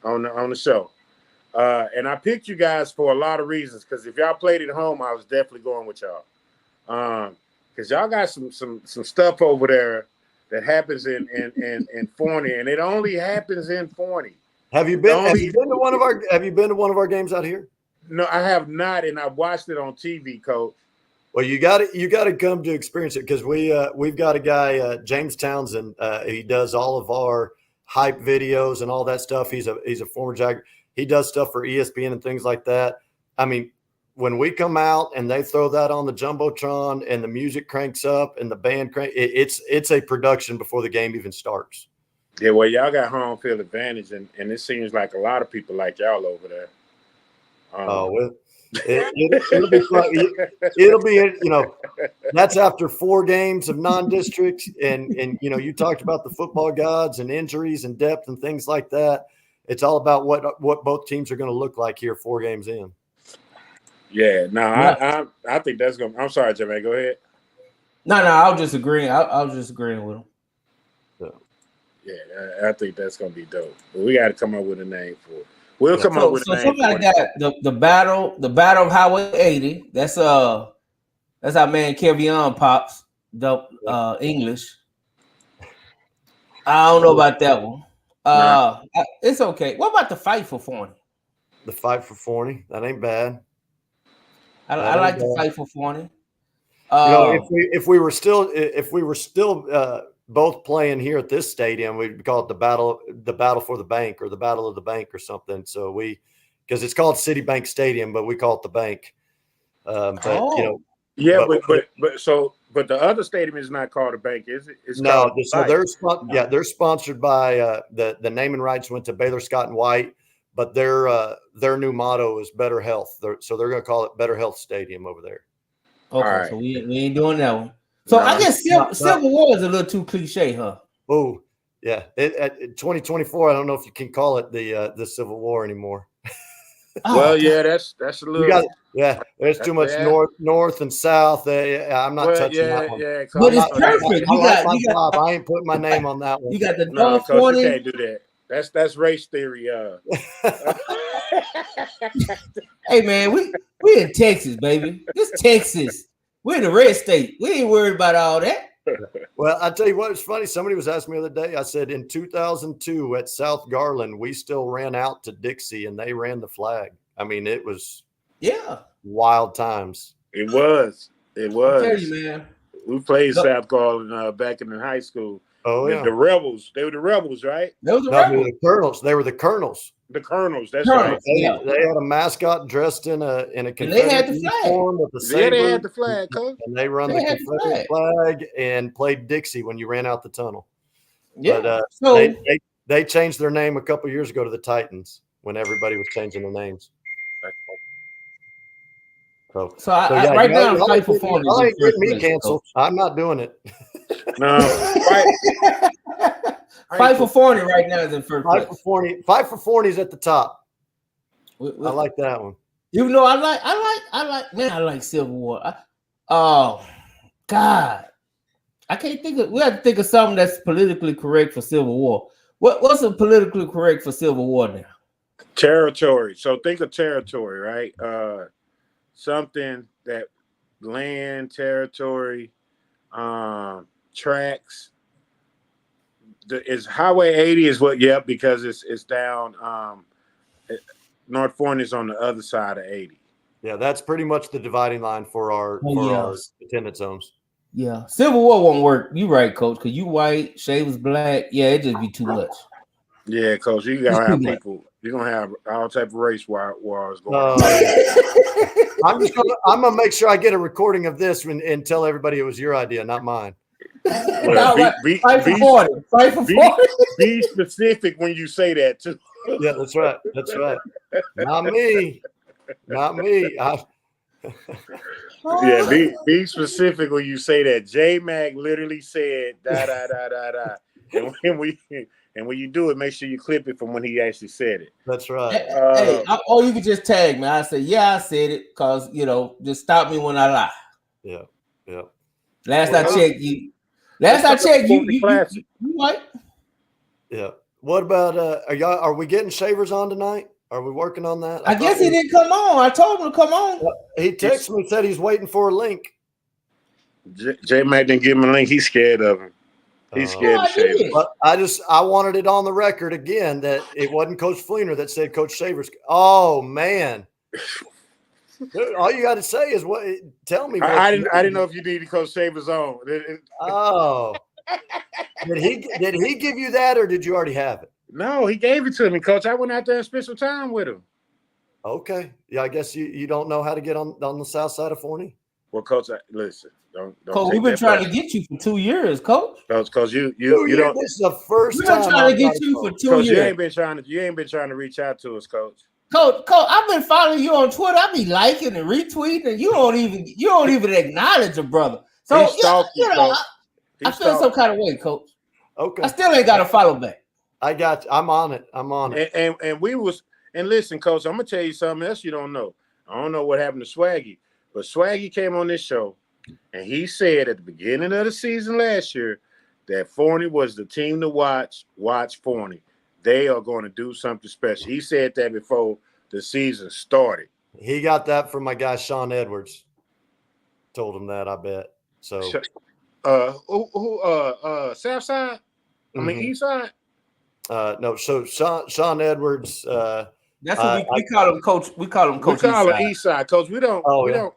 on the show. And I picked you guys for a lot of reasons because if y'all played at home, I was definitely going with y'all. Because y'all got some stuff over there that happens in Forney, and it only happens in Forney. Have you been to one of our games out here? No, I have not, and I watched it on TV, Coach. Well, you got to come to experience it because we've got a guy, James Townsend. He does all of our hype videos and all that stuff. He's a former Jagger. He does stuff for ESPN and things like that. I mean, when we come out and they throw that on the jumbotron and the music cranks up and the band it's a production before the game even starts. Yeah, well, y'all got home field advantage, and it seems like a lot of people like y'all over there. It'll be fun. It'll be, that's after 4 games of non-districts, and you talked about the football gods and injuries and depth and things like that. It's all about what both teams are going to look like here 4 games in. Yeah, I think that's going. I'm sorry, Jermaine. Go ahead. No, I was just agreeing. I was just agreeing with him. Yeah, I think that's going to be dope. But we got to come up with a name for it. We'll come up with a name. Somebody got the battle of Highway 80. That's our man Kevion Pops, the English. I don't know about that one. It's okay. What about the fight for Forney? The fight for Forney. That ain't bad. I like to fight for Forney. If we were still both playing here at this stadium, we'd call it the battle for the bank, or the battle of the bank, or something. So because it's called Citibank Stadium, but we call it the bank. But the other stadium is not called a bank, is it? It's no. Called So they're sponsored by the naming rights went to Baylor Scott and White, but their new motto is Better Health. So they're going to call it Better Health Stadium over there. Okay, right. So we ain't doing that one. So I guess Civil War is a little too cliche, huh? Oh, yeah. At 2024, I don't know if you can call it the Civil War anymore. Well, yeah, that's a little. There's too much north and south. I'm not touching that one. Yeah, but it's perfect. I ain't putting my name on that one. You got the North Forney. You can't do that. That's race theory. Hey man, we in Texas, baby. This Texas. We're in the red state. We ain't worried about all that. Well, I tell you what, it's funny. Somebody was asking me the other day. I said in 2002 at South Garland, we still ran out to Dixie and they ran the flag. I mean, it was wild times. It was. I tell you, man. We played South Garland back in high school. Oh yeah, the Rebels. They were the Rebels, right? They were the Rebels. The Colonels. They were the Colonels. The Colonels. That's right. They had a mascot dressed in a Confederate uniform with the saber. Yeah, they had the flag, Coach. And they run the Confederate flag and played Dixie when you ran out the tunnel. Yeah. But they changed their name a couple years ago to the Titans when everybody was changing their names. So right now, I'm fighting for Forney. I ain't getting me canceled. I'm not doing it. No. Fight for Forney right now is in first place. Fight for Forney's at the top. I like that one. You know, I like Civil War. Oh God, I can't think of. We have to think of something that's politically correct for Civil War. What's politically correct for Civil War now? Territory. So think of territory, right? Something that land, territory, tracks. Is Highway 80 is what? Yep, because it's down. North Forney is on the other side of 80. Yeah, that's pretty much the dividing line for our attendance zones. Yeah, Civil War won't work. You right, Coach? Because you white, Shay was black. Yeah, it just be too much. Yeah, Coach, you gotta have people. You're gonna have all type of race wars going on. I'm gonna make sure I get a recording of this and tell everybody it was your idea, not mine. Fight for 40. Fight for 40. Be specific when you say that too. Yeah, that's right. That's right. Not me. Not me. Yeah, be specific when you say that. J Mac literally said da da da da da. And when you do it, make sure you clip it from when he actually said it. That's right. Or you can just tag me. I say, yeah, I said it, because just stop me when I lie. Yeah. Yeah. Last I checked, you white. Yeah. What about are we getting Shavers on tonight? Are we working on that? I guess he didn't come on. I told him to come on. He texted me, said he's waiting for a link. J Mac didn't give him a link. He's scared of him. He's scared of Shavers. But I wanted it on the record again that it wasn't Coach Fleener that said Coach Shavers. Oh man. Dude, all you got to say is what. Tell me. I didn't know if you needed Coach Shavers on. Oh. Did he give you that, or did you already have it? No, he gave it to me, Coach. I went out there and spent some time with him. Okay. Yeah, I guess you don't know how to get on the south side of Forney. Well, Coach, listen. Don't Coach, we've been trying to get you for 2 years, Coach. Because you don't. This is the first we've time. We've been trying to get you for 2 years. You ain't been trying to reach out to us, Coach. Coach, I've been following you on Twitter. I be liking and retweeting, and you don't even acknowledge a brother. So I feel some kind of way, Coach. Okay. I still ain't got a follow back. I got you. I'm on it. And listen, Coach, I'm gonna tell you something else you don't know. I don't know what happened to Swaggy, but Swaggy came on this show and he said at the beginning of the season last year that Forney was the team to watch. Watch Forney. They are going to do something special. He said that before the season started. He got that from my guy Sean Edwards. Told him that, I bet. So South side? I mean East side? No, so Sean Edwards That's what we call him, Coach. We call him Coach. We call him Eastside. Eastside, Coach. We don't.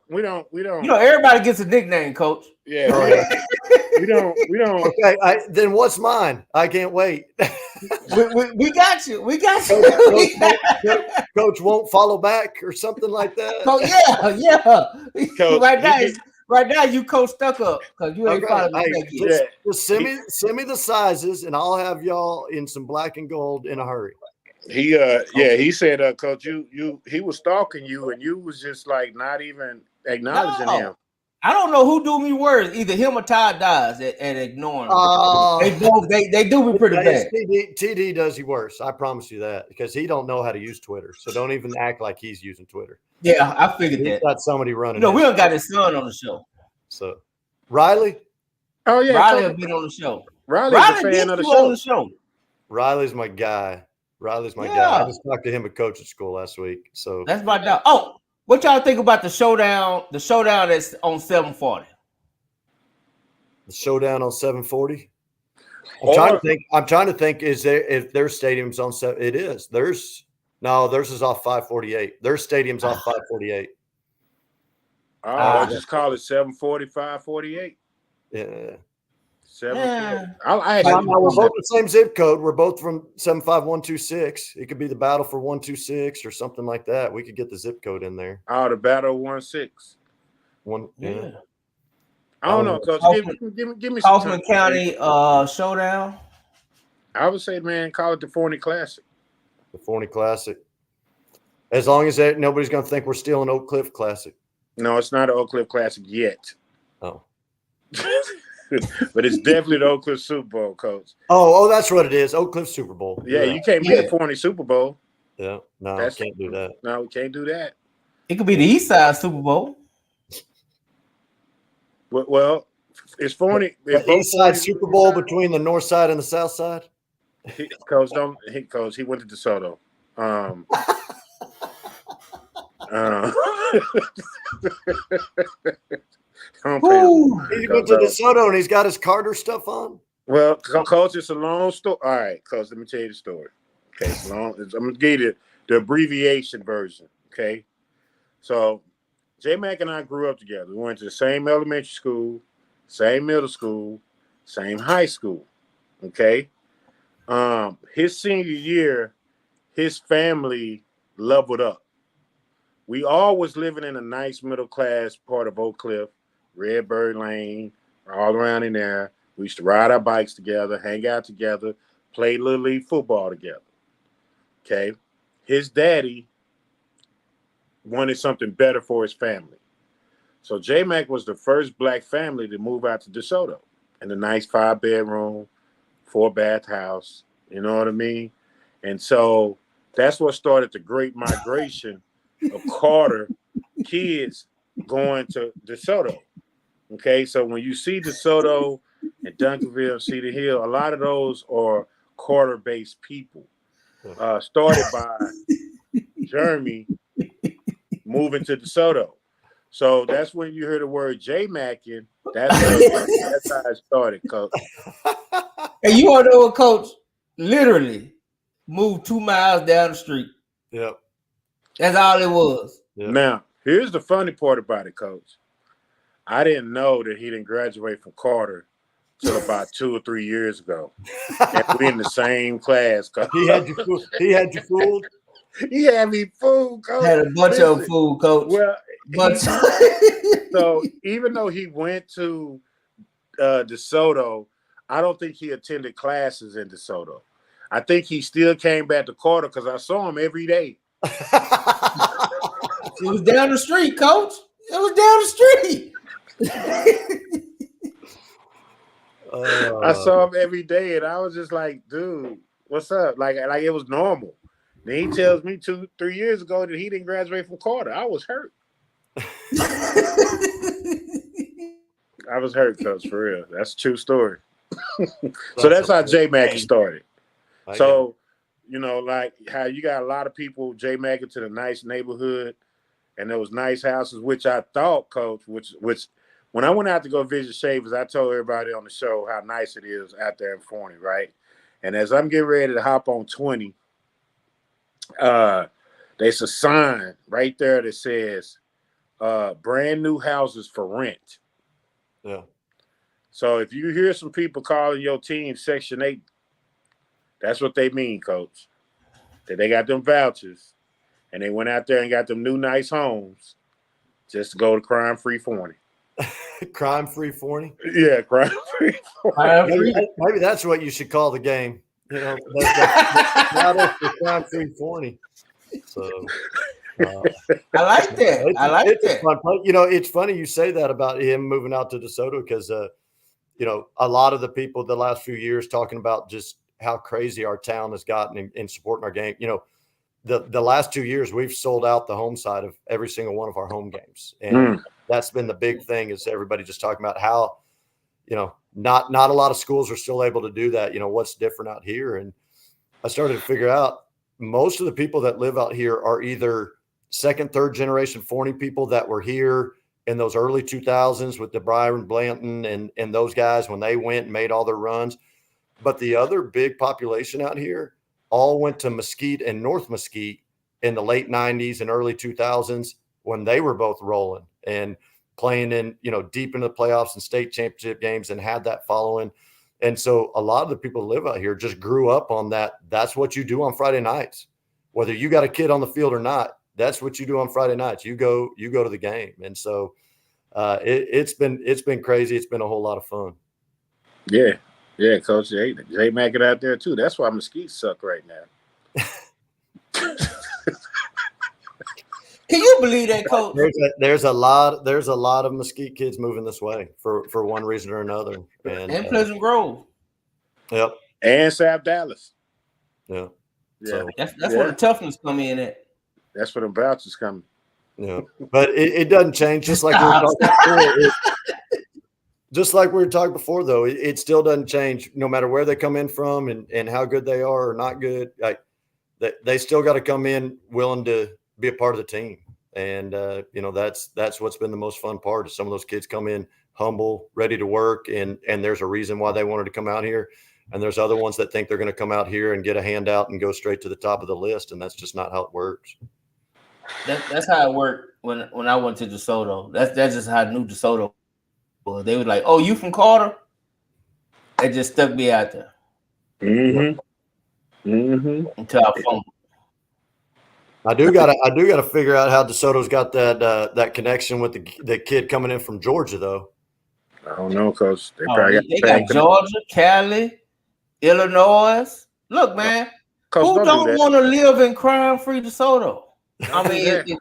You know, everybody gets a nickname, Coach. Yeah, we don't. Okay, then what's mine? I can't wait. we got you. We got you. Coach won't follow back or something like that. Oh yeah. Coach, right now, you Coach stuck up because you ain't following back yet. Just send me the sizes, and I'll have y'all in some black and gold in a hurry. He said, Coach, he was stalking you, and you was just like not even acknowledging him. I don't know who do me worse, either him or Todd Dodds at ignoring him. They do me pretty bad. TD does you worse. I promise you that, because he don't know how to use Twitter. So don't even act like he's using Twitter. Yeah, I figured he's that. Got somebody running. We don't got his son on the show. So Riley. Oh yeah, Riley has been on the show. Riley's a fan of the show. Riley's my guy. I just talked to him at coaching school last week. So that's my dog. Oh, what y'all think about the showdown? The showdown that's on 740. The showdown on 740. I'm trying to think. Is there if their stadium's on 7? It is. Theirs is off 548. Their stadium's off 548. I just call it 740, 548. Yeah. 740. We're both the same zip code. We're both from 75126. It could be the battle for 126 or something like that. We could get the zip code in there. Oh, the battle 16. Yeah. I don't know, Coach. Give me some Kaufman County showdown. I would say, man, call it the Forney Classic. The Forney Classic. As long as nobody's going to think we're stealing Oak Cliff Classic. No, it's not an Oak Cliff Classic yet. Oh. But it's definitely the Oak Cliff Super Bowl, Coach. Oh, that's what it is. Oak Cliff Super Bowl. Yeah, you can't be the Forney Super Bowl. Yeah, no, we can't do that. No, we can't do that. It could be the Eastside Super Bowl. Well, it's Forney. The Eastside Super Bowl between the North Side and the South Side. Coach, he went to DeSoto. He went to DeSoto and he's got his Carter stuff on. Well, Coach, it's a long story. All right, Coach, let me tell you the story. Okay, it's long. I'm gonna give you the abbreviation version. Okay, so J-Mac and I grew up together. We went to the same elementary school, same middle school, same high school. Okay, his senior year, his family leveled up. We all was living in a nice middle class part of Oak Cliff, Redbird Lane, all around in there. We used to ride our bikes together, hang out together, play Little League football together. Okay. His daddy wanted something better for his family. So J-Mac was the first black family to move out to DeSoto in a nice 5-bedroom, 4-bath house. You know what I mean? And so that's what started the great migration of Carter kids going to DeSoto. Okay, so when you see DeSoto and Duncanville, Cedar Hill, a lot of those are Carter-based people. Started by Jeremy moving to DeSoto. So that's when you hear the word J-Mackin. That's how it started, Coach. And you want to know what, Coach? Literally moved 2 miles down the street. Yep. That's all it was. Yep. Now, here's the funny part about it, Coach. I didn't know that he didn't graduate from Carter till about 2 or 3 years ago. And we in the same class, Coach. He had you fooled. He had me fooled, Coach. Had a bunch of them fooled, Coach. Well, so even though he went to DeSoto, I don't think he attended classes in DeSoto. I think he still came back to Carter because I saw him every day. It was down the street, Coach. It was down the street. I saw him every day, and I was just like, "Dude, what's up?" Like it was normal. Then he tells me 2-3 years ago that he didn't graduate from Carter. I was hurt. I was hurt, Coach, for real. That's a true story. So that's how J-Mac started. So, you know, like how you got a lot of people J-Mac into the nice neighborhood and those nice houses, which I thought, Coach, which when I went out to go visit Shavers, I told everybody on the show how nice it is out there in Forney, right? And as I'm getting ready to hop on 20, There's a sign right there that says brand new houses for rent. Yeah. So if you hear some people calling your team Section 8, that's what they mean, Coach. That they got them vouchers and they went out there and got them new nice homes just to go to crime-free Forney. Crime-free Forney? Yeah, crime-free. Maybe that's what you should call the game. You know, that's crime-free Forney. So I like that. I like that. Fun play. You know, it's funny you say that about him moving out to DeSoto because, you know, a lot of the people the last few years talking about just how crazy our town has gotten in supporting our game. You know, the last 2 years we've sold out the home side of every single one of our home games, and that's been the big thing. Is everybody just talking about how, you know, not a lot of schools are still able to do that. You know, what's different out here, and I started to figure out most of the people that live out here are either second, third generation Forney people that were here in those early 2000s with DeBryron Blanton and those guys when they went and made all their runs. But the other big population out here all went to Mesquite and North Mesquite in the late 90s and early 2000s when they were both rolling and playing in, you know, deep into the playoffs and state championship games and had that following. And so a lot of the people who live out here just grew up on that. That's what you do on Friday nights, whether you got a kid on the field or not. That's what you do on Friday nights. You go to the game. And so it's been crazy. It's been a whole lot of fun. Yeah. Yeah, Coach Jay Mack it out there too. That's why Mesquite suck right now. Can you believe that, Coach? There's a lot of Mesquite kids moving this way for one reason or another. And Pleasant Grove. Yep. And South Dallas. Yeah. So that's where the toughness come in at. That's where the vouchers come. Yeah. But it doesn't change, just like we were talking before. Just like we were talking before, though, it still doesn't change no matter where they come in from and how good they are or not good. Like they still got to come in willing to be a part of the team. And, you know, that's what's been the most fun part is some of those kids come in humble, ready to work. And there's a reason why they wanted to come out here. And there's other ones that think they're going to come out here and get a handout and go straight to the top of the list. And that's just not how it works. That's how it worked when I went to DeSoto. That's just how I knew DeSoto. They were like, "Oh, you from Carter?" It just stuck me out there. Until I fumbled. I do gotta figure out how DeSoto's got that connection with the kid coming in from Georgia, though. I don't know, Coach. They got Georgia, Cali, Illinois. Look, man, Coach, who don't want to live in crime-free DeSoto? I mean,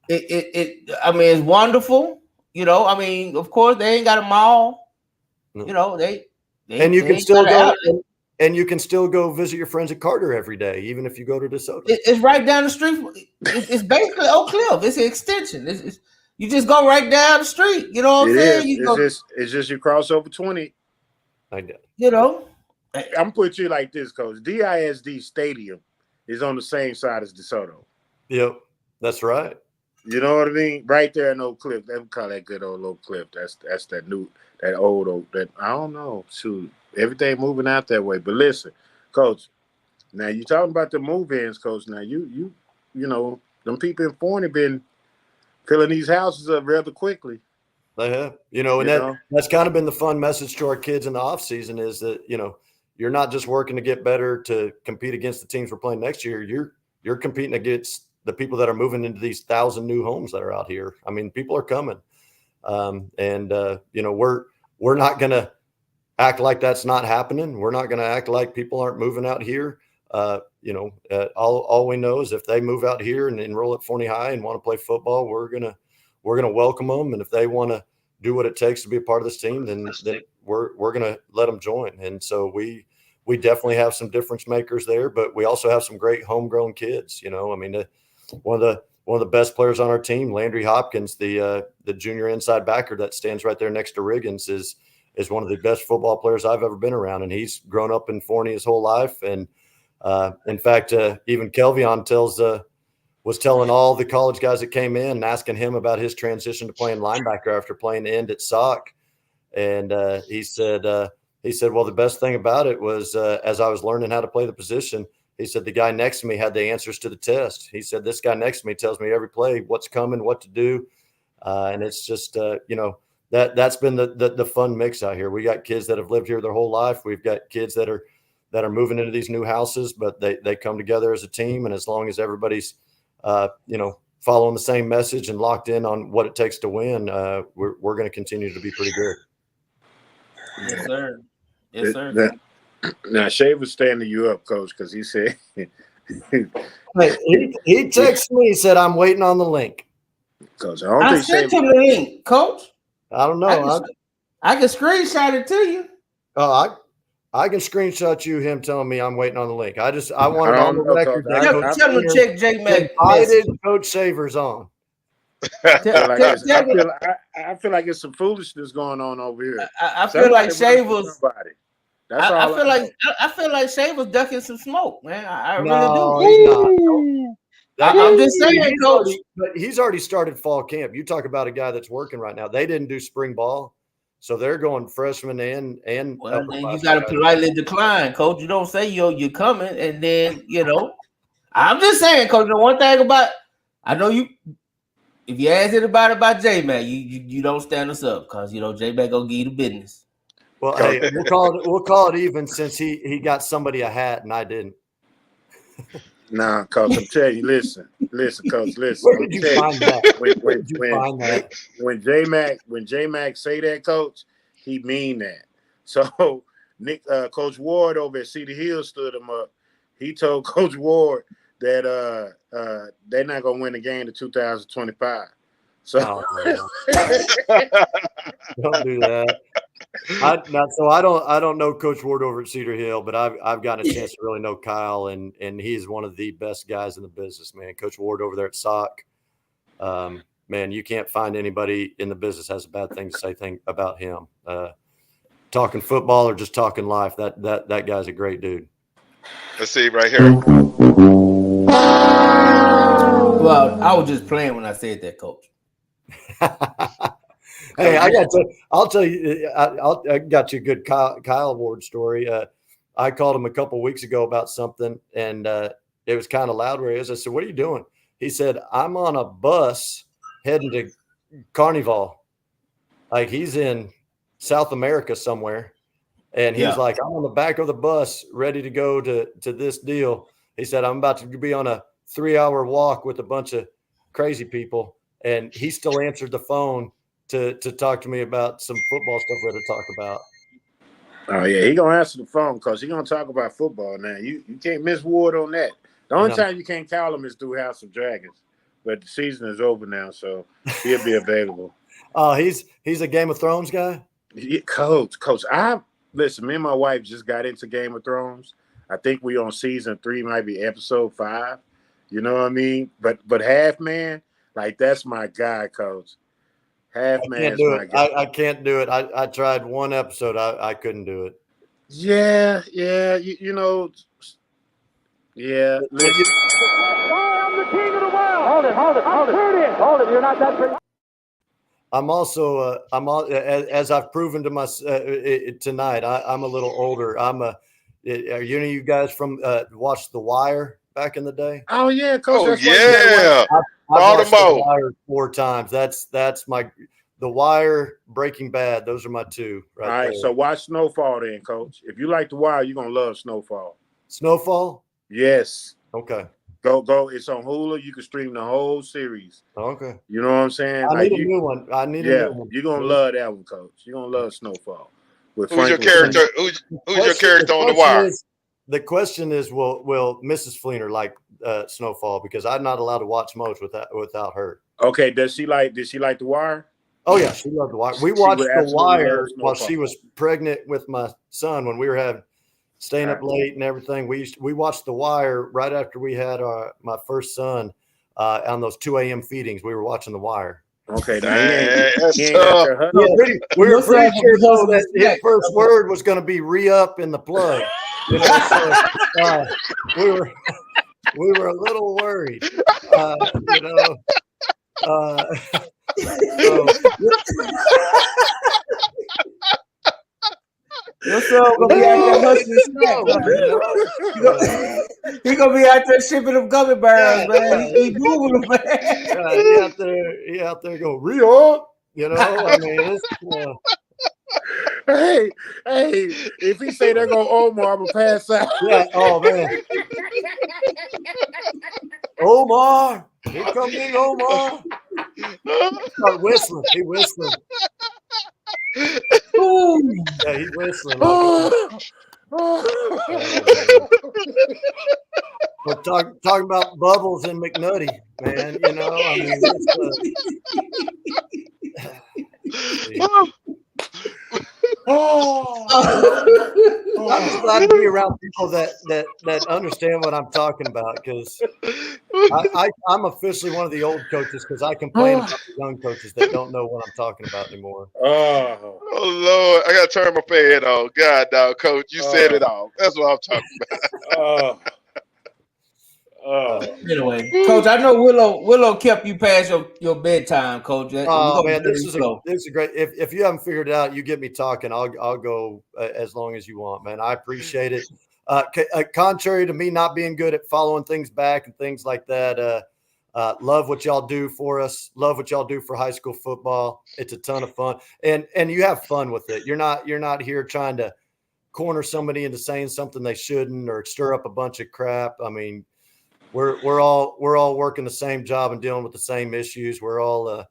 it's wonderful. You know, I mean, of course, they ain't got a mall. No. You know, and you can still go and you can still go visit your friends at Carter every day, even if you go to DeSoto. It's right down the street. It's basically Oak Cliff. It's an extension. You just go right down the street. You know what I'm saying? It's just you cross over 20. I get it. You know, I'm gonna put you like this, Coach. DISD Stadium is on the same side as DeSoto. Yep, that's right. You know what I mean? Right there in Oak Cliff. They call that good old Oak Cliff. That's that old Oak. That I don't know. Shoot, everything moving out that way. But listen, Coach. Now you talking about the move-ins, Coach. Now you know them people in Forney been filling these houses up rather quickly. They have, you know, and that's kind of been the fun message to our kids in the off season is that you're not just working to get better to compete against the teams we're playing next year. You're competing against the people that are moving into these 1,000 new homes that are out here. I mean, people are coming. We're not going to act like that's not happening. We're not going to act like people aren't moving out here. All we know is if they move out here and enroll at Forney High and want to play football, we're going to welcome them. And if they want to do what it takes to be a part of this team, then we're going to let them join. And so we definitely have some difference makers there, but we also have some great homegrown kids. I mean, one of the best players on our team, Landry Hopkins, the junior inside backer that stands right there next to Riggins, is one of the best football players I've ever been around, and he's grown up in Forney his whole life. And in fact, even Kelvion was telling all the college guys that came in and asking him about his transition to playing linebacker after playing end at SOC, and he said, well, the best thing about it was as I was learning how to play the position, He said the guy next to me had the answers to the test. He said this guy next to me tells me every play what's coming, what to do, and it's just that's been the fun mix out here. We got kids that have lived here their whole life. We've got kids that are moving into these new houses, but they come together as a team, and as long as everybody's following the same message and locked in on what it takes to win, we're going to continue to be pretty good. Yes, sir. Yes, sir. Now, Shay was standing you up, Coach, because he said he texted me. He said, "I'm waiting on the link." Coach, I sent you the link, Coach. I don't know. I can screenshot it to you. Oh, I can screenshot him telling me I'm waiting on the link. I wanted on the record that tell him to check J Mac. Invited Coach Savers on. I feel like it's some foolishness going on over here. I feel like Shavers. I feel like Shavers ducking some smoke, man. I really do. I'm just saying, Coach. But he's already started fall camp. You talk about a guy that's working right now. They didn't do spring ball, so they're going freshmen and. Well, then you got to politely decline, Coach. You don't say you're coming, and then I'm just saying, Coach. The one thing I know you. If you ask anybody about J-Mac, you don't stand us up because J-Mac gonna give you the business. Well, hey, we'll call it even since he got somebody a hat and I didn't. Nah, Coach, I'm telling you, listen, Coach, listen. Where did you find that? When J-Mac say that, Coach, he mean that. So Coach Ward over at Cedar Hill stood him up. He told Coach Ward that they're not gonna win the game to 2025. So don't do that. I don't know Coach Ward over at Cedar Hill, but I've gotten a chance to really know Kyle, and he's one of the best guys in the business, man. Coach Ward over there at SOC, man, you can't find anybody in the business has a bad thing to say about him. Talking football or just talking life, that guy's a great dude. Let's see right here. Well, I was just playing when I said that, Coach. Hey, I'll tell you, I got you a good Kyle Ward story. I called him a couple of weeks ago about something, and it was kind of loud where he is. I said, "What are you doing?" He said, "I'm on a bus heading to Carnival." Like he's in South America somewhere. And he's like, "I'm on the back of the bus ready to go to this deal." He said, "I'm about to be on a 3-hour walk with a bunch of crazy people." And he still answered the phone to talk to me about some football stuff we had to talk about. Oh, yeah, he going to answer the phone because he's going to talk about football now. You can't miss Ward on that. The only time you can't call him is through House of Dragons. But the season is over now, so he'll be available. He's a Game of Thrones guy? Yeah, Coach, listen, me and my wife just got into Game of Thrones. I think we on season 3, might be episode 5. You know what I mean? But Half Man, like that's my guy, Coach. Half Man is my guy. I can't do it. I tried one episode. I couldn't do it. Yeah. You know. Yeah. Listen. I'm the king of the world. Hold it. You're not that pretty. I'm also as I've proven to myself tonight. I'm a little older. Are you guys from watched The Wire back in the day? Oh yeah, Coach. Oh yeah. I've watched The Wire 4 times. That's my The Wire, Breaking Bad. Those are my 2. All right. So watch Snowfall then, Coach. If you like The Wire, you're gonna love Snowfall. Snowfall? Yes. Okay. Go. It's on Hulu. You can stream the whole series. Okay. You know what I'm saying? I need a new one. A new one. You're gonna love that one, Coach. You're gonna love Snowfall. Who's your character? Who's your character on The Wire? The question is, will Mrs. Fleener like Snowfall? Because I'm not allowed to watch most without her. Okay. Did she like The Wire? Oh yeah, she loved The Wire. We watched The Wire while she was pregnant with my son when we were staying up late and everything. We watched The Wire right after we had my first son on those 2 a.m. feedings. We were watching The Wire. Okay, we were pretty sure though that his first word was going to be re-up in the plug. You know, so, we were a little worried. Your son gonna be out there hustling snacks. He gonna be out there shipping them gummy bears, man. He moving them, man. He out there go Rio. You know, I mean, hey, if he say they're gonna Omar, I'm gonna pass out. Yeah. Oh man. Omar, here comes Big Omar. Start whistling. He whistling. Yeah, he's whistling. We're talking about Bubbles and McNutty, man. You know, I mean, I'm just glad to be around people that understand what I'm talking about, because I'm officially one of the old coaches, because I complain about the young coaches that don't know what I'm talking about anymore. Oh Lord, I gotta turn my fan on. God, dog, Coach, you said it all. That's what I'm talking about. Anyway, Coach, I know Willow kept you past your bedtime, Coach. Oh man, this is a great. If you haven't figured it out, you get me talking. I'll go as long as you want, man. I appreciate it. Contrary to me not being good at following things back and things like that, love what y'all do for us. Love what y'all do for high school football. It's a ton of fun, and you have fun with it. You're not here trying to corner somebody into saying something they shouldn't or stir up a bunch of crap. I mean, we're all working the same job and dealing with the same issues. We're all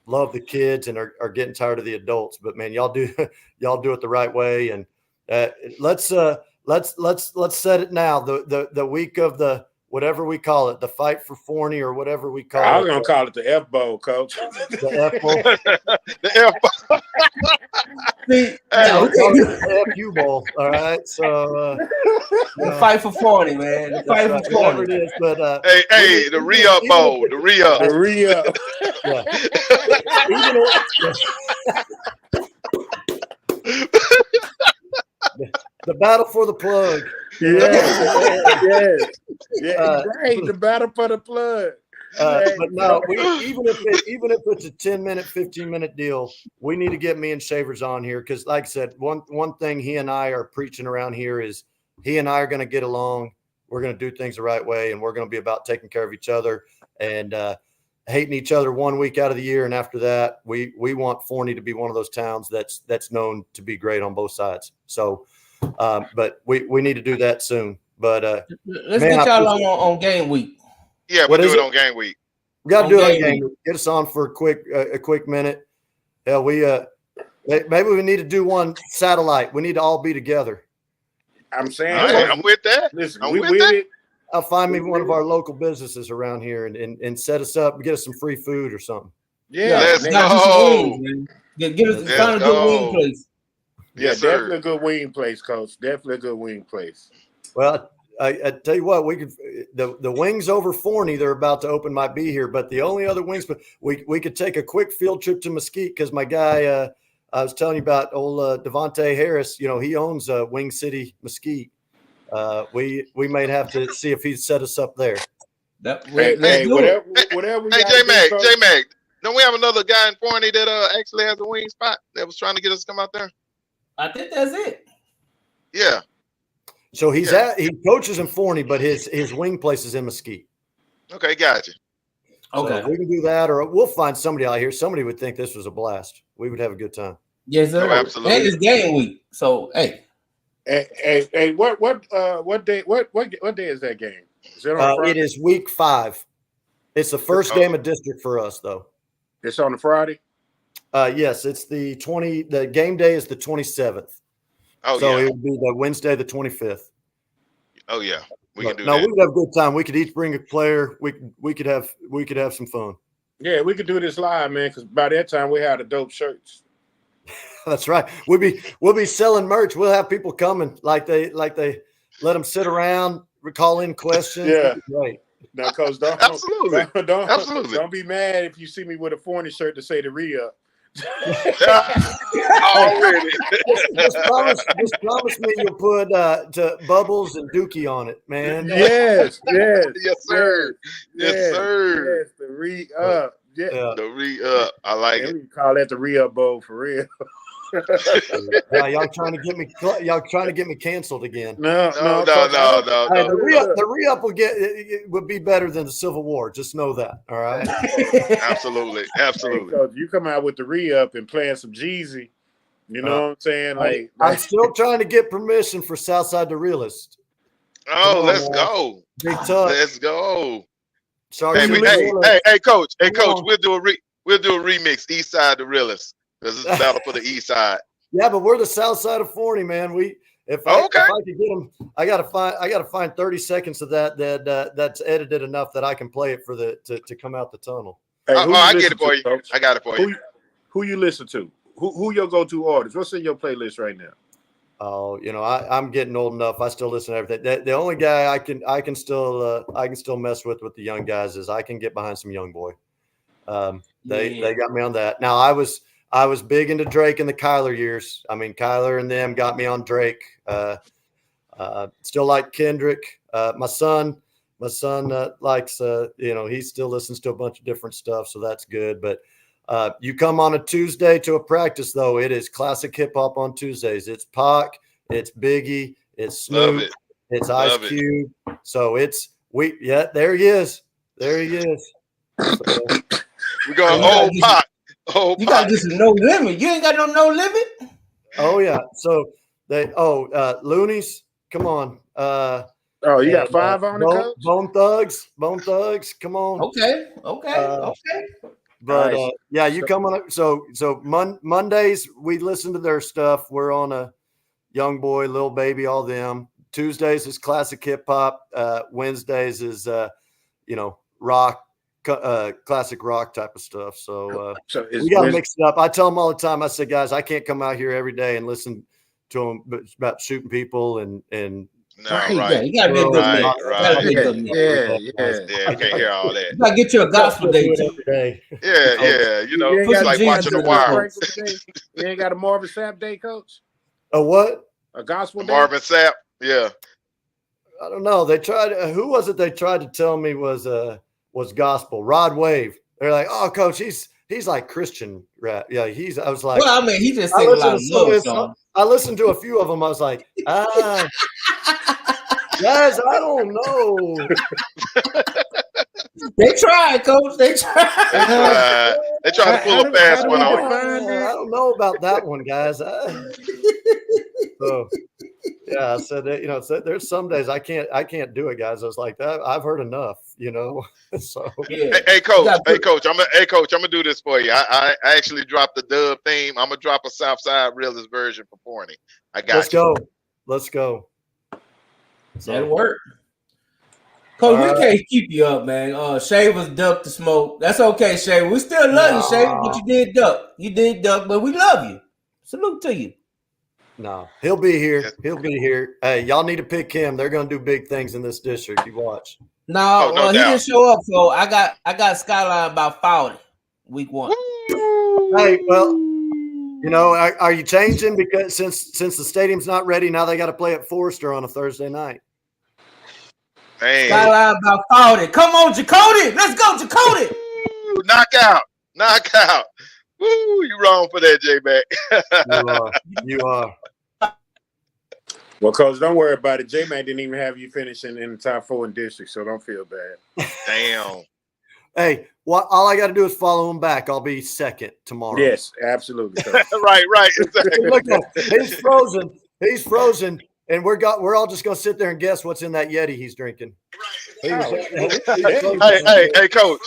love the kids and are getting tired of the adults. But man, y'all do it the right way. And let's set it now. The week of the whatever we call it, the fight for Forney or whatever we call it. I was gonna call it the F Bowl, Coach. The F Bowl. The F Bowl. The FU Bowl. All right. So the fight for Forney, man. The fight for Forney. It is, but hey, the re-up bowl. The re-up. The re-up. Yeah. The battle for the plug. Yeah. Great. The battle for the plug. But no, even if it's a 10-minute, 15-minute deal, we need to get me and Shavers on here, because, like I said, one thing he and I are preaching around here is he and I are going to get along. We're going to do things the right way, and we're going to be about taking care of each other and hating each other 1 week out of the year. And after that, we want Forney to be one of those towns that's known to be great on both sides. So, but we need to do that soon. But let's get y'all on game week. Yeah, we'll do it on game week. We got to do it on game week. Get us on for a quick minute. Hell, maybe we need to do one satellite. We need to all be together. I'm saying, right, I'm with that. Listen, I'm with that. I'll find me one of our local businesses around here and set us up and get us some free food or something. Yeah, let's go. Get us find a good wing place. Yes, definitely a good wing place, Coach. Definitely a good wing place. Well, I tell you what, we could the wings over Forney they're about to open might be here, but the only other wings, but we could take a quick field trip to Mesquite, because my guy I was telling you about, old Devontae Harris. You know, he owns Wing City Mesquite. We may have to see if he'd set us up there. Whatever. Hey, J-Mag, don't we have another guy in Forney that actually has a wing spot that was trying to get us to come out there? I think that's it. Yeah. So he coaches in Forney, but his wing place is in Mesquite. Okay, gotcha. Okay, so we can do that, or we'll find somebody out here. Somebody would think this was a blast. We would have a good time. Yes, sir. Oh, absolutely. And it's game week, so hey. Hey, what day is that game? Is it on Friday? It is week 5. It's the first game of district for us, though. It's on a Friday. Yes, it's the game day is the 27th. Oh, so yeah. it would be the Wednesday, the 25th. Oh yeah, we can do no, that. we could have a good time. We could each bring a player. We could have some fun. Yeah, we could do this live, man. Because by that time we had the dope shirts. That's right. We'll be selling merch. We'll have people coming like they let them sit around, call in questions. Yeah, right. Now, Coach, Absolutely. Don't be mad if you see me with a Forney shirt to say the re-up. Already. Just promise me you'll put to Bubbles and Dookie on it, man. Yes, yes, sir. Yes, sir. Yes, the re-up. Yeah. The re-up. I like it. We call that the re-up bowl for real. Yeah, y'all trying to get me canceled again. No. Hey, the re-up would be better than the Civil War. Just know that. All right. Absolutely. Hey, Coach, you come out with the re-up and playing some Jeezy. You know what I'm saying? Like I'm still trying to get permission for Southside the Realist. Oh, let's go. Big Tuck. Let's go. Sorry, hey, Coach. Hey, Coach. We'll do a remix. Eastside the Realist. Because it's a battle for the East Side. Yeah, but we're the South Side of Forney, man. If I could get them, I gotta find 30 seconds of that's edited enough that I can play it to come out the tunnel. Hey, I get it for you. Coach? I got it for you. Who you listen to? Who your go-to artists? What's in your playlist right now? Oh, I'm getting old enough. I still listen to everything. The only guy I can still mess with the young guys is I can get behind some Young Boy. They got me on that. Now I was big into Drake in the Kyler years. I mean, Kyler and them got me on Drake. Still like Kendrick. My son likes he still listens to a bunch of different stuff, so that's good. But you come on a Tuesday to a practice, though, it is classic hip hop on Tuesdays. It's Pac, it's Biggie, it's Snoop, it's Ice Cube. So there he is. There he is. So, we got old Pac. You got just No Limit. You ain't got no limit. Oh yeah. So Loonies. Come on. You got 5 on it, Coach? Bone Thugs. Come on. Okay. But you come on. So Mondays we listen to their stuff. We're on a Young Boy, Lil Baby, all them. Tuesdays is classic hip hop. Wednesdays is rock. Classic rock type of stuff. So we got to mix it up. I tell them all the time. I say, guys, I can't come out here every day and listen to them about shooting people and. No, right. You gotta be a good man. Yeah. You can't hear all that. You gotta get you a gospel day too. Yeah. It's like watching The Wire. You ain't got a Marvin Sapp day, Coach? A what? A gospel day? Marvin Sapp. Yeah. I don't know. They tried. Who was it? They tried to tell me was gospel. Rod Wave. They're like, oh, Coach, he's like Christian rap. Yeah, I was like, well, I mean, he just sing a lot of love songs. I listened to a few of them. I was like, guys, I don't know. They tried, Coach. They tried. They tried to pull a fast one on. I don't know about that one, guys. Yeah, I said that, there's some days I can't do it, guys. I was like that. I've heard enough, So hey, Coach, I'm gonna do this for you. I actually dropped the dub theme. I'm gonna drop a Southside Realist version for Forney. I got Let's go. That'll work. Coach, we can't keep you up, man. Shay was ducked to smoke. That's okay, Shay. We still love you, Shay, but you did duck. You did duck, but we love you. Salute to you. No, he'll be here. He'll be here. Hey, y'all need to pick him. They're going to do big things in this district. You watch. No, he didn't show up, so I got Skyline about 40 week 1. Hey, well, are you changing because since the stadium's not ready, now they got to play at Forrester on a Thursday night? Hey. Skyline about 40. Come on, Jacoby. Let's go, Jacoby. Knock out. Woo, you wrong for that, J-Mac. You are. Well, Coach, don't worry about it. J-Mac didn't even have you finishing in the top 4 in district, so don't feel bad. Damn. Hey, all I got to do is follow him back. I'll be second tomorrow. Yes, absolutely. right. Exactly. Look at him. He's frozen. And we're all just gonna sit there and guess what's in that Yeti he's drinking. Hey, Coach.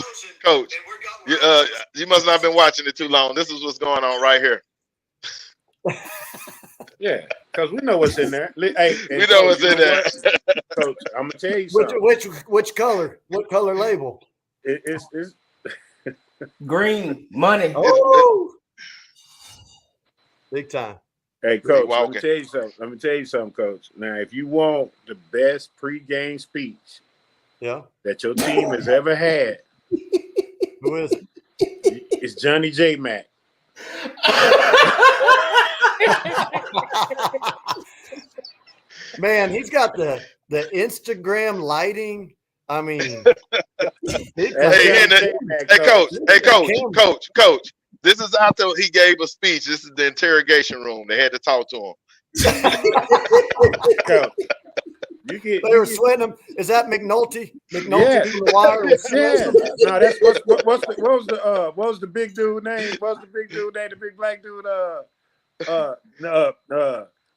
You must not have been watching it too long. This is what's going on right here. Yeah, because we know what's in there. Hey, we know what's in there. Coach, I'm gonna tell you something. Which color? What color label? It's green money. Oh, big time. Hey, Coach, let me tell you something, Coach. Now, if you want the best pregame speech that your team has ever had, who is it? It's Johnny J. Mac. Man, he's got the Instagram lighting. I mean, Coach. This is after he gave a speech. This is the interrogation room. They had to talk to him. Coach, They were sweating him. Is that McNulty? McNulty Yeah. from the wire? Yeah. No, that's what was the big dude name? What's the big dude name? The big black dude?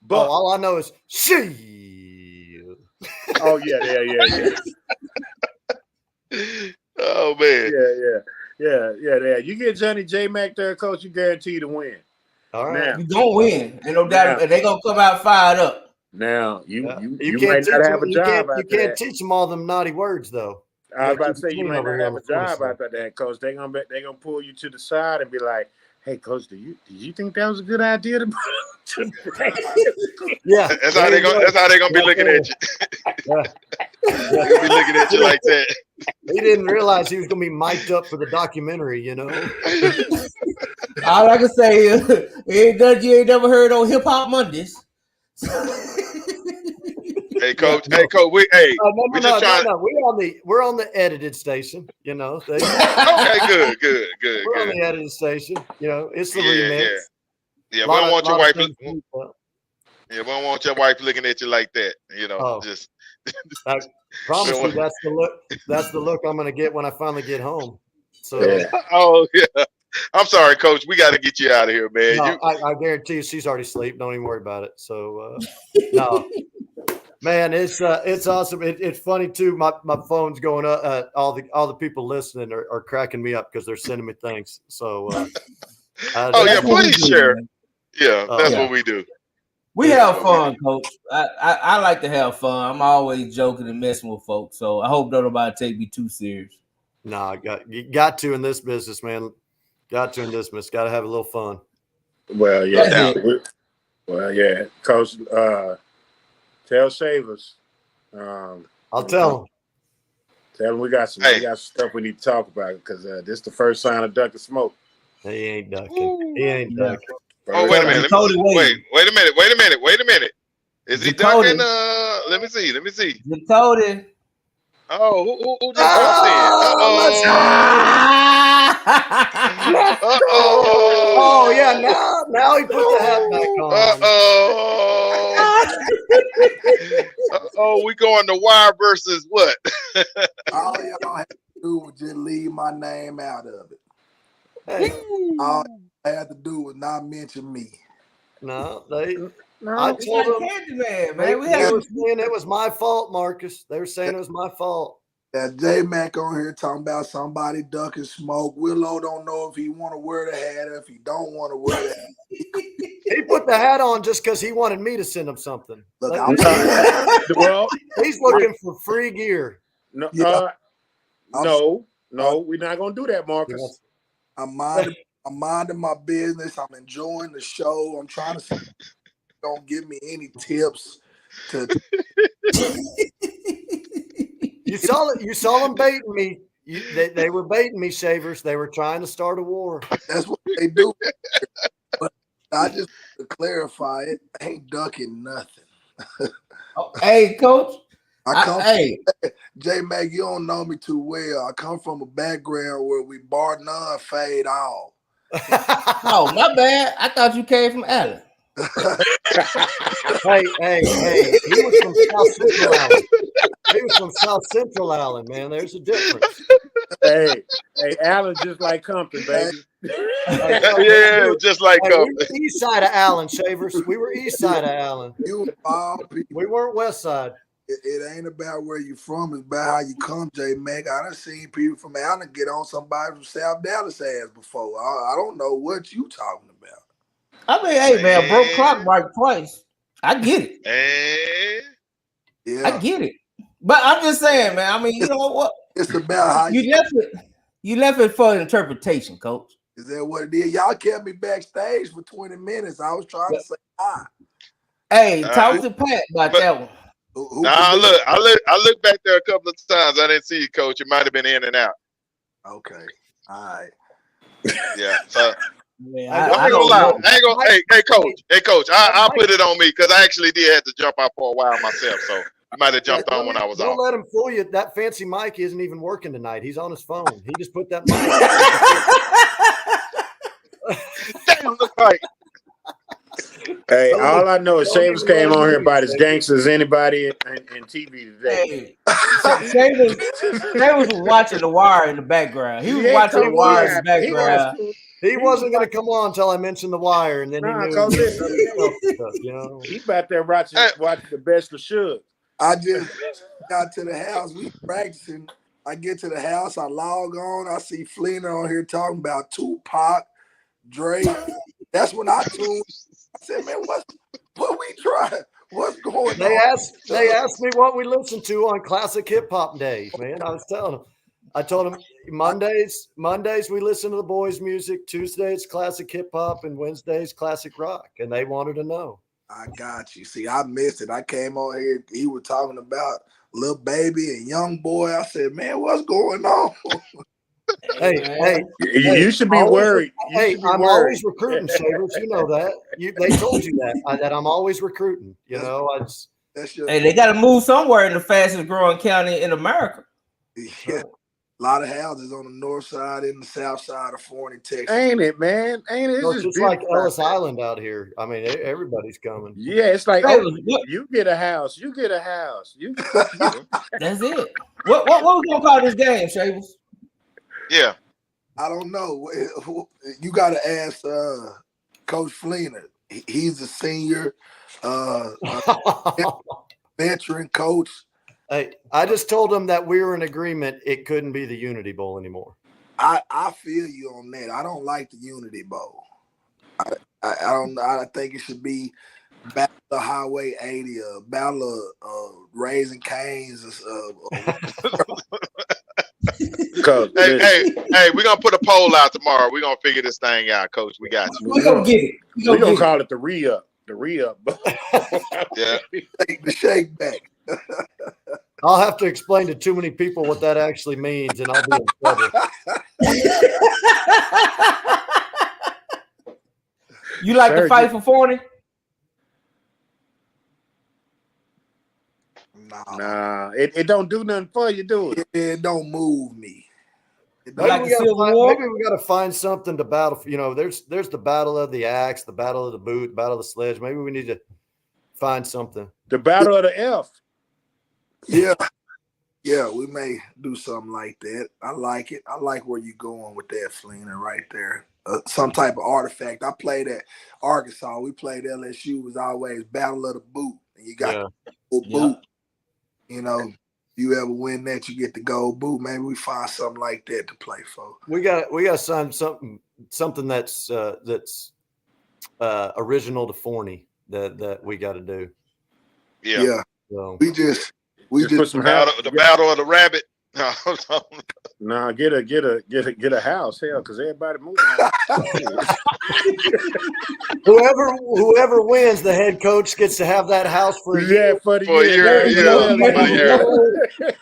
Buck. All I know is she. Oh yeah. Oh man. Yeah. You get Johnny J Mac there, coach, you guarantee to win. All right. You gonna win. Ain't no doubt. And they gonna come out fired up. Now you can't might not have a job. You can't teach them all them naughty words though. I was about to say you might not have a job after that, coach. They gonna pull you to the side and be like, "Hey, coach, did you think that was a good idea to?" Yeah, that's how they gonna be looking at you. They're gonna be looking at you like that. He didn't realize he was gonna be mic'd up for the documentary, you know. All I can say is, you ain't never heard on Hip Hop Mondays. Hey coach, we just trying. We're on the edited station, you know. Okay, good. We're on the edited station, you know. It's the remix. Yeah, we don't want your wife. Yeah, we don't want your wife looking at you like that, you know. Just. I promise you, that's the look I'm gonna get when I finally get home. So. Oh yeah. I'm sorry, coach. We got to get you out of here, man. No, I guarantee you, she's already asleep. Don't even worry about it. So, no, man, it's awesome. It's funny too. My phone's going up. All the people listening are cracking me up because they're sending me things. So, please share. Yeah, that's what we do. We have fun, coach. I like to have fun. I'm always joking and messing with folks. So I hope nobody take me too serious. No, you got to in this business, man. Got to in this business. Got to have a little fun. Well, yeah. Coach, tell Shavers. I'll tell him. Tell him we got some stuff we need to talk about because this is the first sign of ducking smoke. He ain't ducking. He ain't ducking. Oh, wait a minute. Wait a minute. Is he ducking? Let me see. Dakota. Oh, who just walked in? Oh yeah, now he put the hat back on. We going to wire versus what? All y'all have to do was just leave my name out of it. Hey. All I had to do was not mention me. No, I told them, man. They were saying it was my fault, Marcus. They were saying it was my fault. That J-Mac on here talking about somebody ducking smoke. Willow don't know if he want to wear the hat or if he don't want to wear the hat. He put the hat on just because he wanted me to send him something. Look, he's looking for free gear. No, we're not gonna do that, Marcus. I'm minding my business. I'm enjoying the show. I'm trying to don't give me any tips to You saw them baiting me. They were baiting me, Shavers. They were trying to start a war. That's what they do. But I just to clarify it, I ain't ducking nothing. Hey, coach. J-Mac, you don't know me too well. I come from a background where we bar none, fade all. Oh, my bad. I thought you came from Allen. Hey. He was from South Central Allen. Man. There's a difference. Hey, Allen just like Compton, baby. Yeah, just like Compton. We were east side of Allen, Shavers. We were east side of Allen. We weren't west side. It ain't about where you from. It's about how you come, J-Mac. I done seen people from Allen get on somebody from South Dallas ass before. I don't know what you talking about. I mean, hey, man, broke clock right twice. I get it. Yeah. I get it. But I'm just saying, man. I mean, you know what? It's about how you left it for interpretation, coach. Is that what it is? Y'all kept me backstage for 20 minutes. I was trying to say hi. Hey, talk to Pat about that one. I look back there a couple of times. I didn't see you, coach. It might have been in and out. Okay. All right. Yeah. So Man, I ain't gonna lie. Hey, coach. I'll put it on me because I actually did have to jump out for a while myself. So you might have jumped on when I was on. Don't let him fool you. That fancy mic isn't even working tonight. He's on his phone. He just put that mic. right. Hey, all I know is Shavers came on here about as gangster as anybody in TV today. Hey, Shavers was watching The Wire in the background. He was watching The Wire in the background. He wasn't going to come on until I mentioned The Wire, and then he knew. He back there watching the best of Suge. I just got to the house. We practicing. I get to the house. I log on. I see Fleener on here talking about Tupac, Drake. That's when I tuned. I said, man, what we trying? What's going on? They asked me what we listened to on Classic Hip Hop Day, man. I was telling them. I told them Mondays we listen to the boys' music. Tuesdays classic hip hop, and Wednesdays classic rock. And they wanted to know. I got you. See, I missed it. I came on here. He was talking about Lil Baby and Young Boy. I said, man, what's going on? Hey, you should be worried. I'm always recruiting, Shavers. You know that. They told you that I'm always recruiting. You know, hey, they got to move somewhere in the fastest growing county in America. Yeah. A lot of houses on the north side and the south side of Forney, Texas. Ain't it, man? Ain't it? It's just like Ellis Island out here. I mean, everybody's coming. Yeah, it's like you get a house. You get a house. That's it. What we gonna call this game, Shavers? Yeah. I don't know. You got to ask Coach Fleener. He's a senior veteran coach. Hey, I just told him that we were in agreement. It couldn't be the Unity Bowl anymore. I feel you on that. I don't like the Unity Bowl. I don't. I think it should be Battle of Highway 80, Battle of Raising Cane's. Hey, we're gonna put a poll out tomorrow. We're gonna figure this thing out, Coach. We got you. We're gonna get it. We're gonna call it the re-up. The re-up. Yeah. The shake back. I'll have to explain to too many people what that actually means, and I'll be in trouble. You like to fight for Forney? Nah, it don't do nothing for you, do it? It don't move me. Maybe we got to find something to battle for. You know, there's the battle of the axe, the battle of the boot, the battle of the sledge. Maybe we need to find something. The battle of the F. Yeah, we may do something like that. I like it. I like where you're going with that, Fleener, right there. Some type of artifact. I played at Arkansas. We played LSU. Was always battle of the boot, and you got the boot. You know, you ever win that, you get the gold boot. Maybe we find something like that to play for. We got to sign something that's original to Forney that we got to do. Yeah. So. We just the battle of the rabbit. No, get a house, hell, because everybody moving. Whoever wins, the head coach gets to have that house for a year. For a year.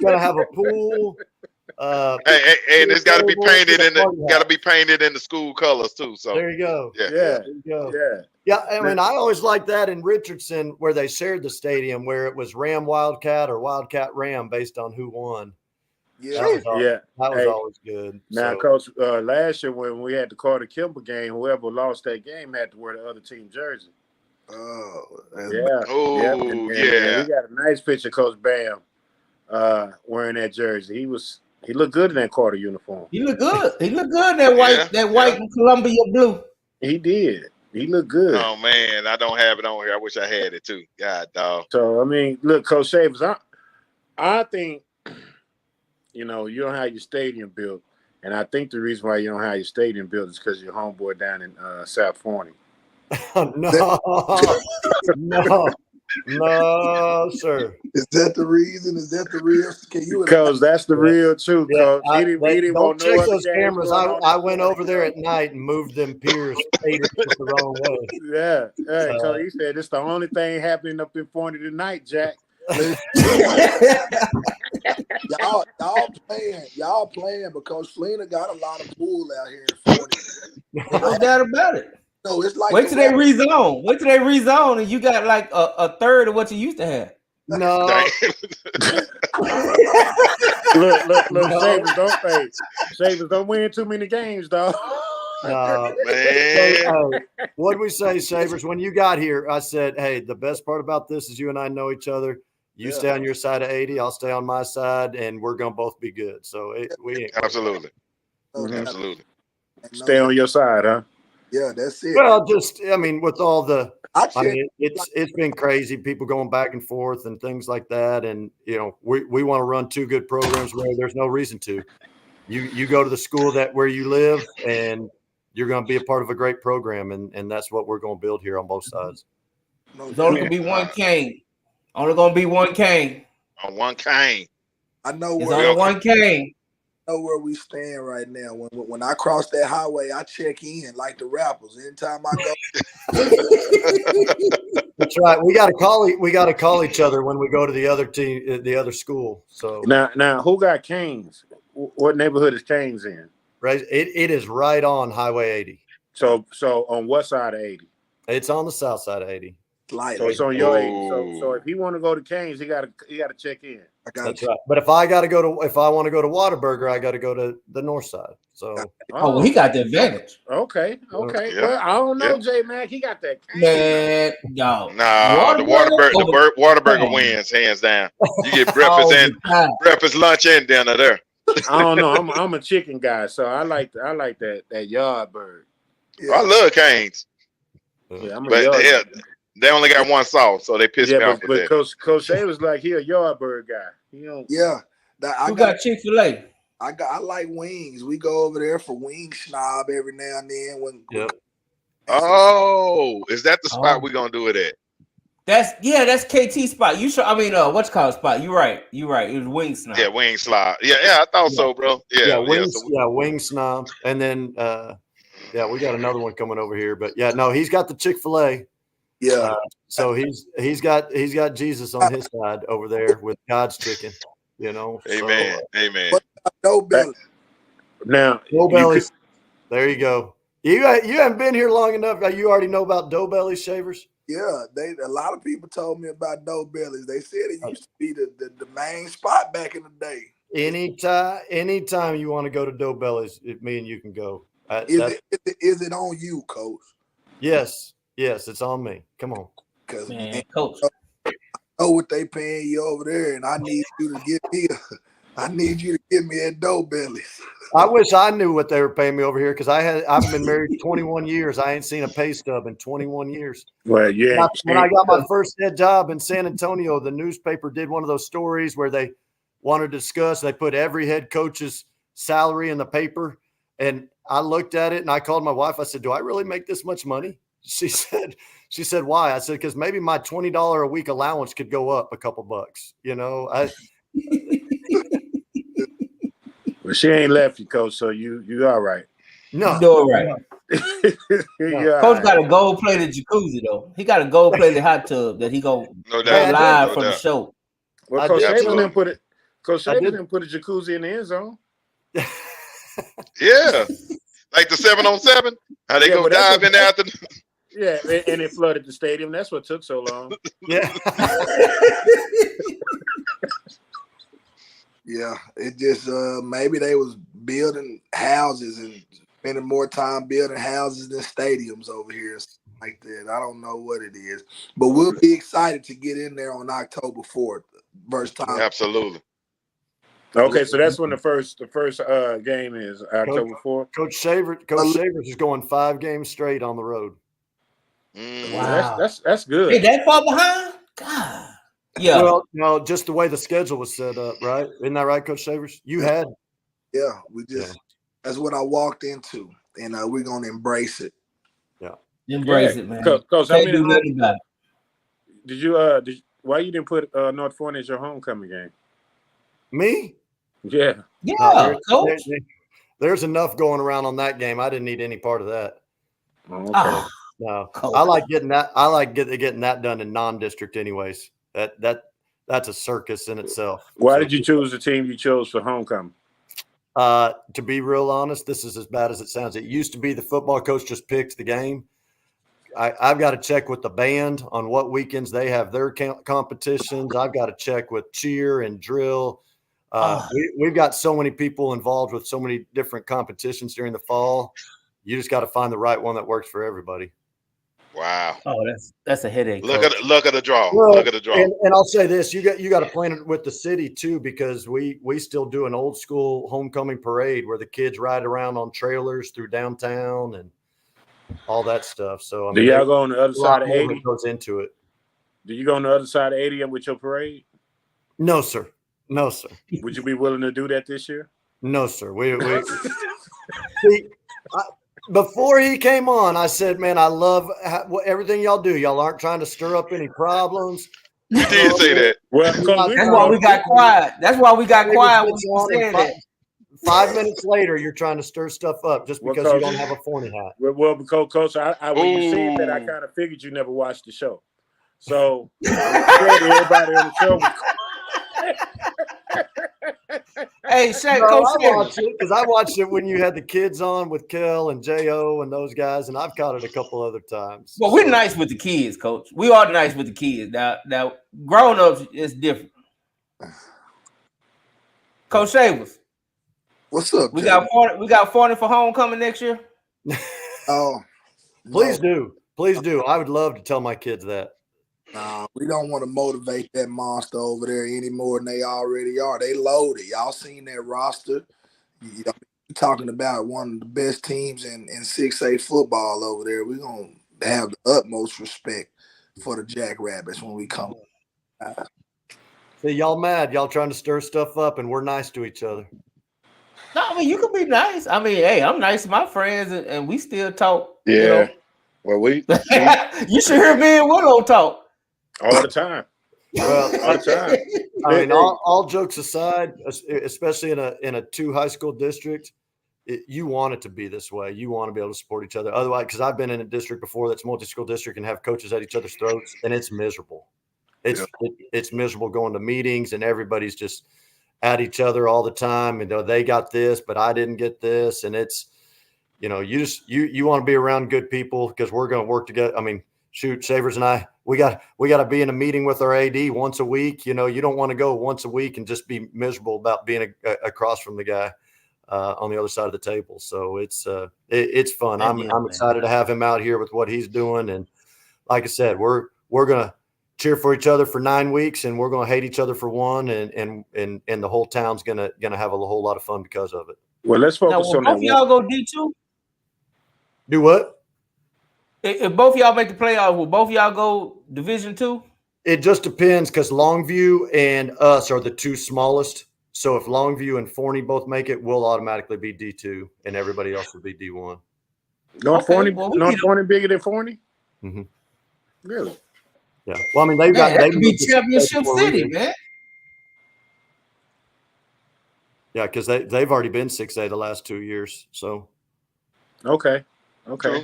Gotta have a pool. Hey, and it's got to be painted in the school colors too. So there you go. Yeah. I mean, I always liked that in Richardson where they shared the stadium, where it was Ram Wildcat or Wildcat Ram based on who won. That was always good. Now, Coach, last year when we had the Carter Kimball game, whoever lost that game had to wear the other team jersey. Oh, we got a nice picture of Coach Bam wearing that jersey. He looked good in that Carter uniform. He looked good. He looked good in that white and Columbia blue. He did. He looked good. Oh man, I don't have it on here. I wish I had it too. God dog. So I mean, look, Coach Shavers, I think you don't have your stadium built, and I think the reason why you don't have your stadium built is because your homeboy down in South Forney. No, sir. Is that the reason? Is that the real? Because that's the real truth. Yeah, don't check those cameras. I went over there at night and moved them piers the wrong way. Yeah. So he said it's the only thing happening up in Forney tonight, Jack. y'all playing because Fleener got a lot of pool out here in Forney. No doubt about it. No, it's like wait till they rezone. Wait till they rezone, and you got like a third of what you used to have. No. look, Shavers don't win too many games, dog. No, Man. what did we say, Savers? When you got here, I said, hey, the best part about this is you and I know each other. You stay on your side of 80, I'll stay on my side, and we're going to both be good. So we ain't Absolutely. Mhm. Absolutely. Stay on your side, huh? Yeah, that's it. Well, I mean, with all the, I check. it's been crazy. People going back and forth and things like that. And, we want to run two good programs where there's no reason to. You go to the school where you live, and you're going to be a part of a great program, and that's what we're going to build here on both sides. There's only going to be one king. Only going to be one king. On one king. I know There's where only one king. I know where we stand right now. When I cross that highway, I check in like the rappers. Anytime I go. That's right. We got to call each other when we go to the other team, the other school. So now, who got Canes? What neighborhood is Canes in? Right, it is right on Highway 80. So on what side of 80? It's on the south side of 80. So it's on your 80. So if he want to go to Canes, he got to check in. That's right. But if I want to go to Whataburger, I got to go to the north side. So well, he got the advantage. Okay. Yeah. Well, I don't know, J Mac. He got that. Man, no. Nah, the Whataburger wins hands down. You get breakfast, lunch, and dinner there. I don't know. I'm a chicken guy, so I like that yard bird. Yeah. I love Canes. Yeah, but they only got one sauce, so they pissed me off with that. Coach Shay was like, he a yard bird guy. Yeah. Who got Chick-fil-A? I like wings. We go over there for wing snob every now and then. Oh, is that the spot we're gonna do it at? That's KT spot. You sure? I mean, what's called spot? You're right. It was Wing Snob. Yeah, Wing Slide. Yeah, I thought so, bro. Wing Snob, and then we got another one coming over here. But no, he's got the Chick-fil-A. Yeah. So he's got Jesus on his side over there with God's chicken. Amen. Amen. Dough belly. Now, dough bellies. There you go. You haven't been here long enough. You already know about dough bellies, Shavers. Yeah, a lot of people told me about dough bellies. They said it used to be the main spot back in the day. Anytime you want to go to dough bellies, me and you can go. Is it on you, Coach? Yes, it's on me. Come on, because Coach, I know what they paying you over there, and I need you to get me. I need you to get me at dough bellies. I wish I knew what they were paying me over here because I've been married 21 years. I ain't seen a pay stub in 21 years. Well, yeah. When I got my first head job in San Antonio, the newspaper did one of those stories where they wanted to discuss. They put every head coach's salary in the paper, and I looked at it and I called my wife. I said, "Do I really make this much money?" She said, "Why?" I said, "Because maybe my $20 a week allowance could go up a couple bucks." Well, she ain't left you, Coach, so you all right. No. You're all right. Coach got right. a gold-plated jacuzzi, though. He got a gold-plated hut tub that he go live from the show. Well, Coach Shaver didn't put it. Coach Shaver didn't put a jacuzzi in the end zone. Yeah, like the 7-on-7. How they go dive in there after. Yeah, and it flooded the stadium. That's what took so long. Yeah. Yeah, it just maybe they was building houses and spending more time building houses than stadiums over here, like that. I don't know what it is, but we'll be excited to get in there on October 4th, first time. Absolutely. Okay, so that's when the first game is October 4th. Coach Shavers is going 5 games straight on the road. Wow, that's good. Hey, that far behind? God. Yeah. Well, no, just the way the schedule was set up, right? Isn't that right, Coach Shavers? You had. Yeah, that's what I walked into, and we're gonna embrace it. Yeah, embrace it, man. Coach, Can't do nothing about it. Did you why you didn't put North Forney as your homecoming game? Me? Yeah. Yeah, Coach. There's enough going around on that game. I didn't need any part of that. Okay. No, Coach. I like getting that. I like getting that done in non-district, anyways. That's a circus in itself. Why did you choose the team you chose for homecoming? To be real honest, this is as bad as it sounds. It used to be the football coach just picked the game. I've got to check with the band on what weekends they have their competitions. I've got to check with cheer and drill. We've got so many people involved with so many different competitions during the fall. you just got to find the right one that works for everybody. Wow. Oh, that's a headache. Look Coach. at the draw. Well, Look at the draw. And I'll say this: you got to plan it with the city too, because we still do an old school homecoming parade where the kids ride around on trailers through downtown and all that stuff. So I mean, do y'all go on the other side of more 80? that goes into it. Do you go on the other side of 80 with your parade? No, sir. No, sir. Would you be willing to do that this year? No, sir. We before he came on, I said, man, I love everything y'all do. Y'all aren't trying to stir up any problems. You did say that. Well, that's why we got quiet. That's why we got quiet when you said that. 5 minutes later, you're trying to stir stuff up just because you don't have a Forney hat. Well, because Coach, when you said that, I kind of figured you never watched the show. So everybody on the show. Hey, Shaq, no, I watched it because I watched it when you had the kids on with Kel and Jo and those guys, and I've caught it a couple other times. Well, we're nice with the kids, Coach. We are nice with the kids. Now grown ups is different. Coach Shavers, what's up? We got Forney for homecoming next year. Oh, please do. I would love to tell my kids that. We don't want to motivate that monster over there any more than they already are. They loaded. Y'all seen that roster. You're talking about one of the best teams in 6A football over there. We're going to have the utmost respect for the Jackrabbits when we come. See, y'all mad. Y'all trying to stir stuff up, and we're nice to each other. No, I mean, you can be nice. I mean, hey, I'm nice to my friends, and we still talk. Yeah. You know? Well, you should hear me and Willow talk. All the time. Well, all the time. I mean, all jokes aside, especially in a 2 high school district, you want it to be this way. You want to be able to support each other. Otherwise, because I've been in a district before that's multi-school district and have coaches at each other's throats, and it's miserable. It's miserable going to meetings and everybody's just at each other all the time. And they got this, but I didn't get this. And it's, you want to be around good people because we're going to work together. I mean, shoot, Shavers and I, we got to be in a meeting with our AD once a week. You don't want to go once a week and just be miserable about being across from the guy on the other side of the table. So it's fun. I'm excited to have him out here with what he's doing. And like I said, we're going to cheer for each other for 9 weeks and we're going to hate each other for 1. And the whole town's going to have a whole lot of fun because of it. Well, let's focus on that. Both y'all go D2? Do what? If both y'all make the playoffs, will both y'all go Division 2? It just depends because Longview and us are the 2 smallest. So if Longview and Forney both make it, we'll automatically be D2 and everybody else will be D1. Forney bigger than Forney? Mm-hmm. Really? Yeah. Well, I mean, they could be championship city, man. Yeah, because they've already been 6A the last 2 years. So. Okay.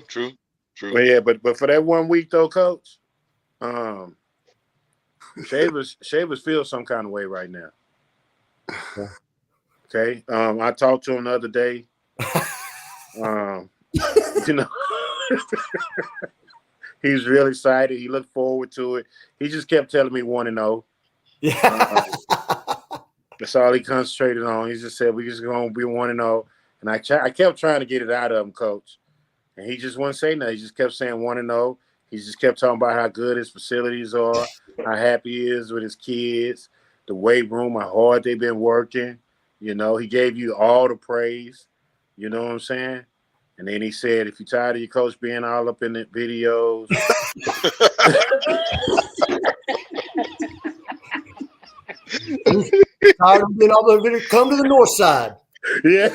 True. Well, yeah, but for that 1 week though, Coach, Shavers feels some kind of way right now. Yeah. Okay. I talked to him the other day. He's really excited. He looked forward to it. He just kept telling me 1-0. Yeah. That's all he concentrated on. He just said we just going to be 1-0, and I kept trying to get it out of him, Coach. And he just wouldn't say nothing. He just kept saying 1-0. He just kept talking about how good his facilities are, how happy he is with his kids, the weight room, how hard they've been working. He gave you all the praise. You know what I'm saying? And then he said, if you're tired of your coach being all up in the videos. Tired of being all over the video, come to the north side. Yeah.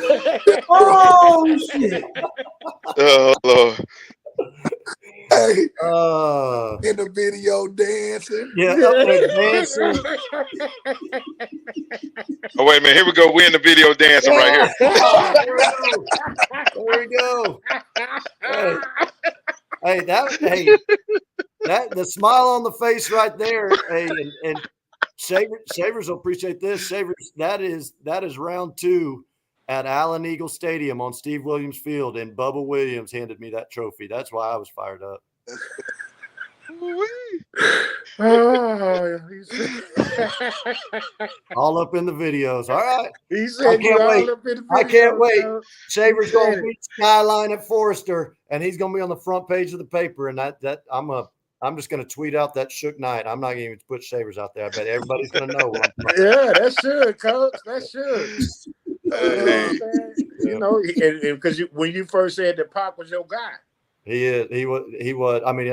Oh, shit. Oh, Lord. Hey, in the video dancing. Yeah, up there dancing. Oh, wait a minute. Here we go. We're in the video dancing right here. There we go. Hey, the smile on the face right there. Hey, and Shavers will appreciate this. Shavers, that is round 2 at Allen Eagle Stadium on Steve Williams Field, and Bubba Williams handed me that trophy. That's why I was fired up. Oh, all up in the videos. All right. He said I can't wait. Up in the I can't videos, wait. Coach. Shaver's going to beat Skyline at Forrester, and he's going to be on the front page of the paper. And that I'm just going to tweet out that shook night. I'm not going to even put Shavers out there. I bet everybody's going to know. Yeah, that should, Coach. That should. You know, because when you first said that Pop was your guy. He is. He was. I mean,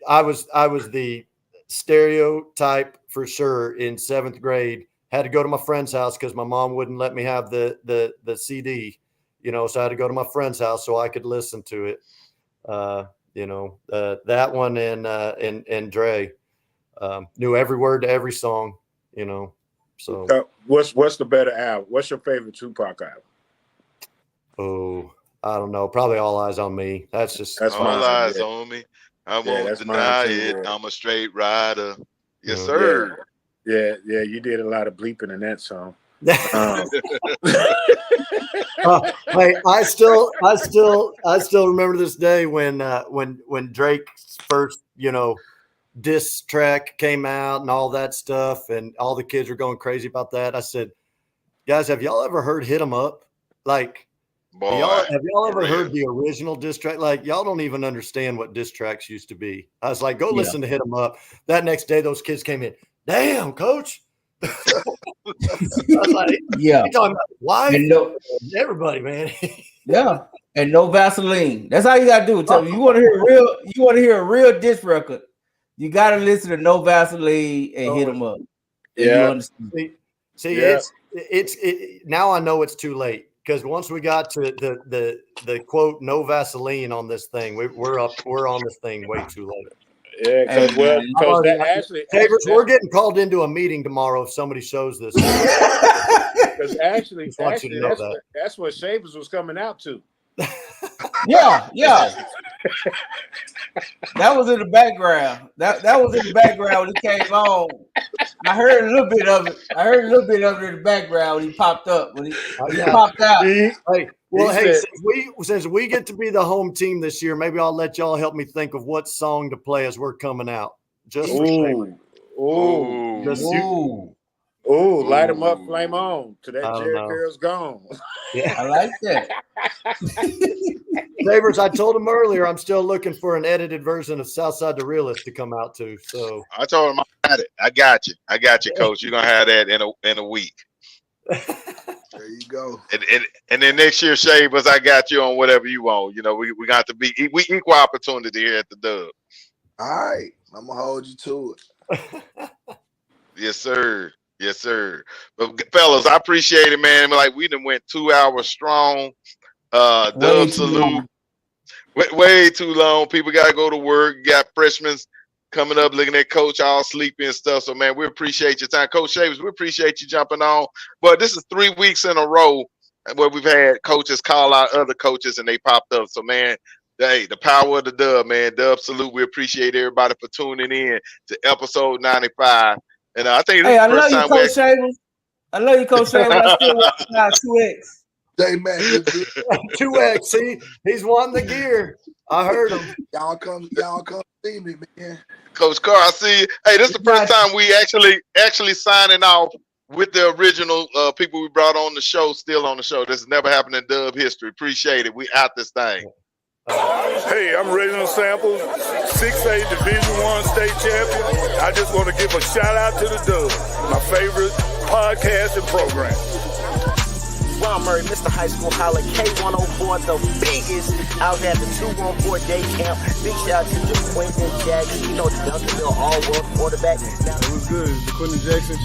I was the stereotype for sure in 7th grade. Had to go to my friend's house because my mom wouldn't let me have the CD, you know, so I had to go to my friend's house so I could listen to it. You know, that one and Dre knew every word to every song, you know. So what's the better album? What's your favorite Tupac album? Oh, I don't know. Probably All Eyes on Me. That's All Eyes on Me. I won't deny it. I'm a straight rider. Yes, sir. Yeah, you did a lot of bleeping in that song. Hey, I still remember this day when Drake's first, you know, diss track came out and all that stuff, and all the kids were going crazy about that. I said, guys, have y'all ever heard Hit 'Em Up? Like, have y'all ever heard the original diss track? Like, y'all don't even understand what diss tracks used to be. I was like, go listen to Hit 'Em Up. That next day, those kids came in. Damn, coach. I was like, yeah. You talking about wife? Everybody, man. Yeah. And no Vaseline. That's how you gotta do it. Tell me, you want to hear a real diss record, you gotta listen to No Vaseline and Hit 'Em Up. Yeah. See, it's now I know it's too late. Because once we got to the quote no Vaseline on this thing, we're on this thing way too late. Yeah, because we're getting called into a meeting tomorrow if somebody shows this. Because actually that's what Shavers was coming out to. Yeah. That was in the background. That was in the background when it came on. I heard a little bit of it. In the background when he popped up. When he popped out. Since we get to be the home team this year, maybe I'll let y'all help me think of what song to play as we're coming out. Just light them up, flame on. To that Jerry girl's gone. Yeah, I like that. Neighbors, I told him earlier I'm still looking for an edited version of Southside the Realist to come out to. So I told him I got it. I got you, Coach. You're gonna have that in a week. There you go. And then next year, Shavers, I got you on whatever you want. You know, we got to be equal opportunity here at the Dub. All right, I'm gonna hold you to it. Yes, sir. Yes, sir. But fellas, I appreciate it, man. Like we done went 2 hours strong. Dub salute. Way too long. People gotta go to work. You got freshmen coming up looking at Coach all sleepy and stuff. So man, we appreciate your time. Coach Shavers, we appreciate you jumping on. But this is 3 weeks in a row where we've had coaches call out other coaches and they popped up. So man, hey, the power of the Dub, man. Dub salute. We appreciate everybody for tuning in to episode 95. And I think I love you, Coach Shavers. I love you, Coach Shavers. I still watch now 2X. Hey man, 2X. See, he's won the gear. I heard him. Y'all come see me, man. Coach Carr, I see you. Hey, this is the first time we actually signing off with the original people we brought on the show, still on the show. This has never happened in Dub history. Appreciate it. We out this thing. Hey, I'm Reginald Samples, 6A Division I state champion. I just want to give a shout out to the Dub, my favorite podcast and program. Ron Murray, Mr. High School Holler, K104, the biggest out at the 214 day camp. Big shout out to the Quentin Jackson, you know, the Duncanville all-world quarterback. It was good. Quentin Jackson.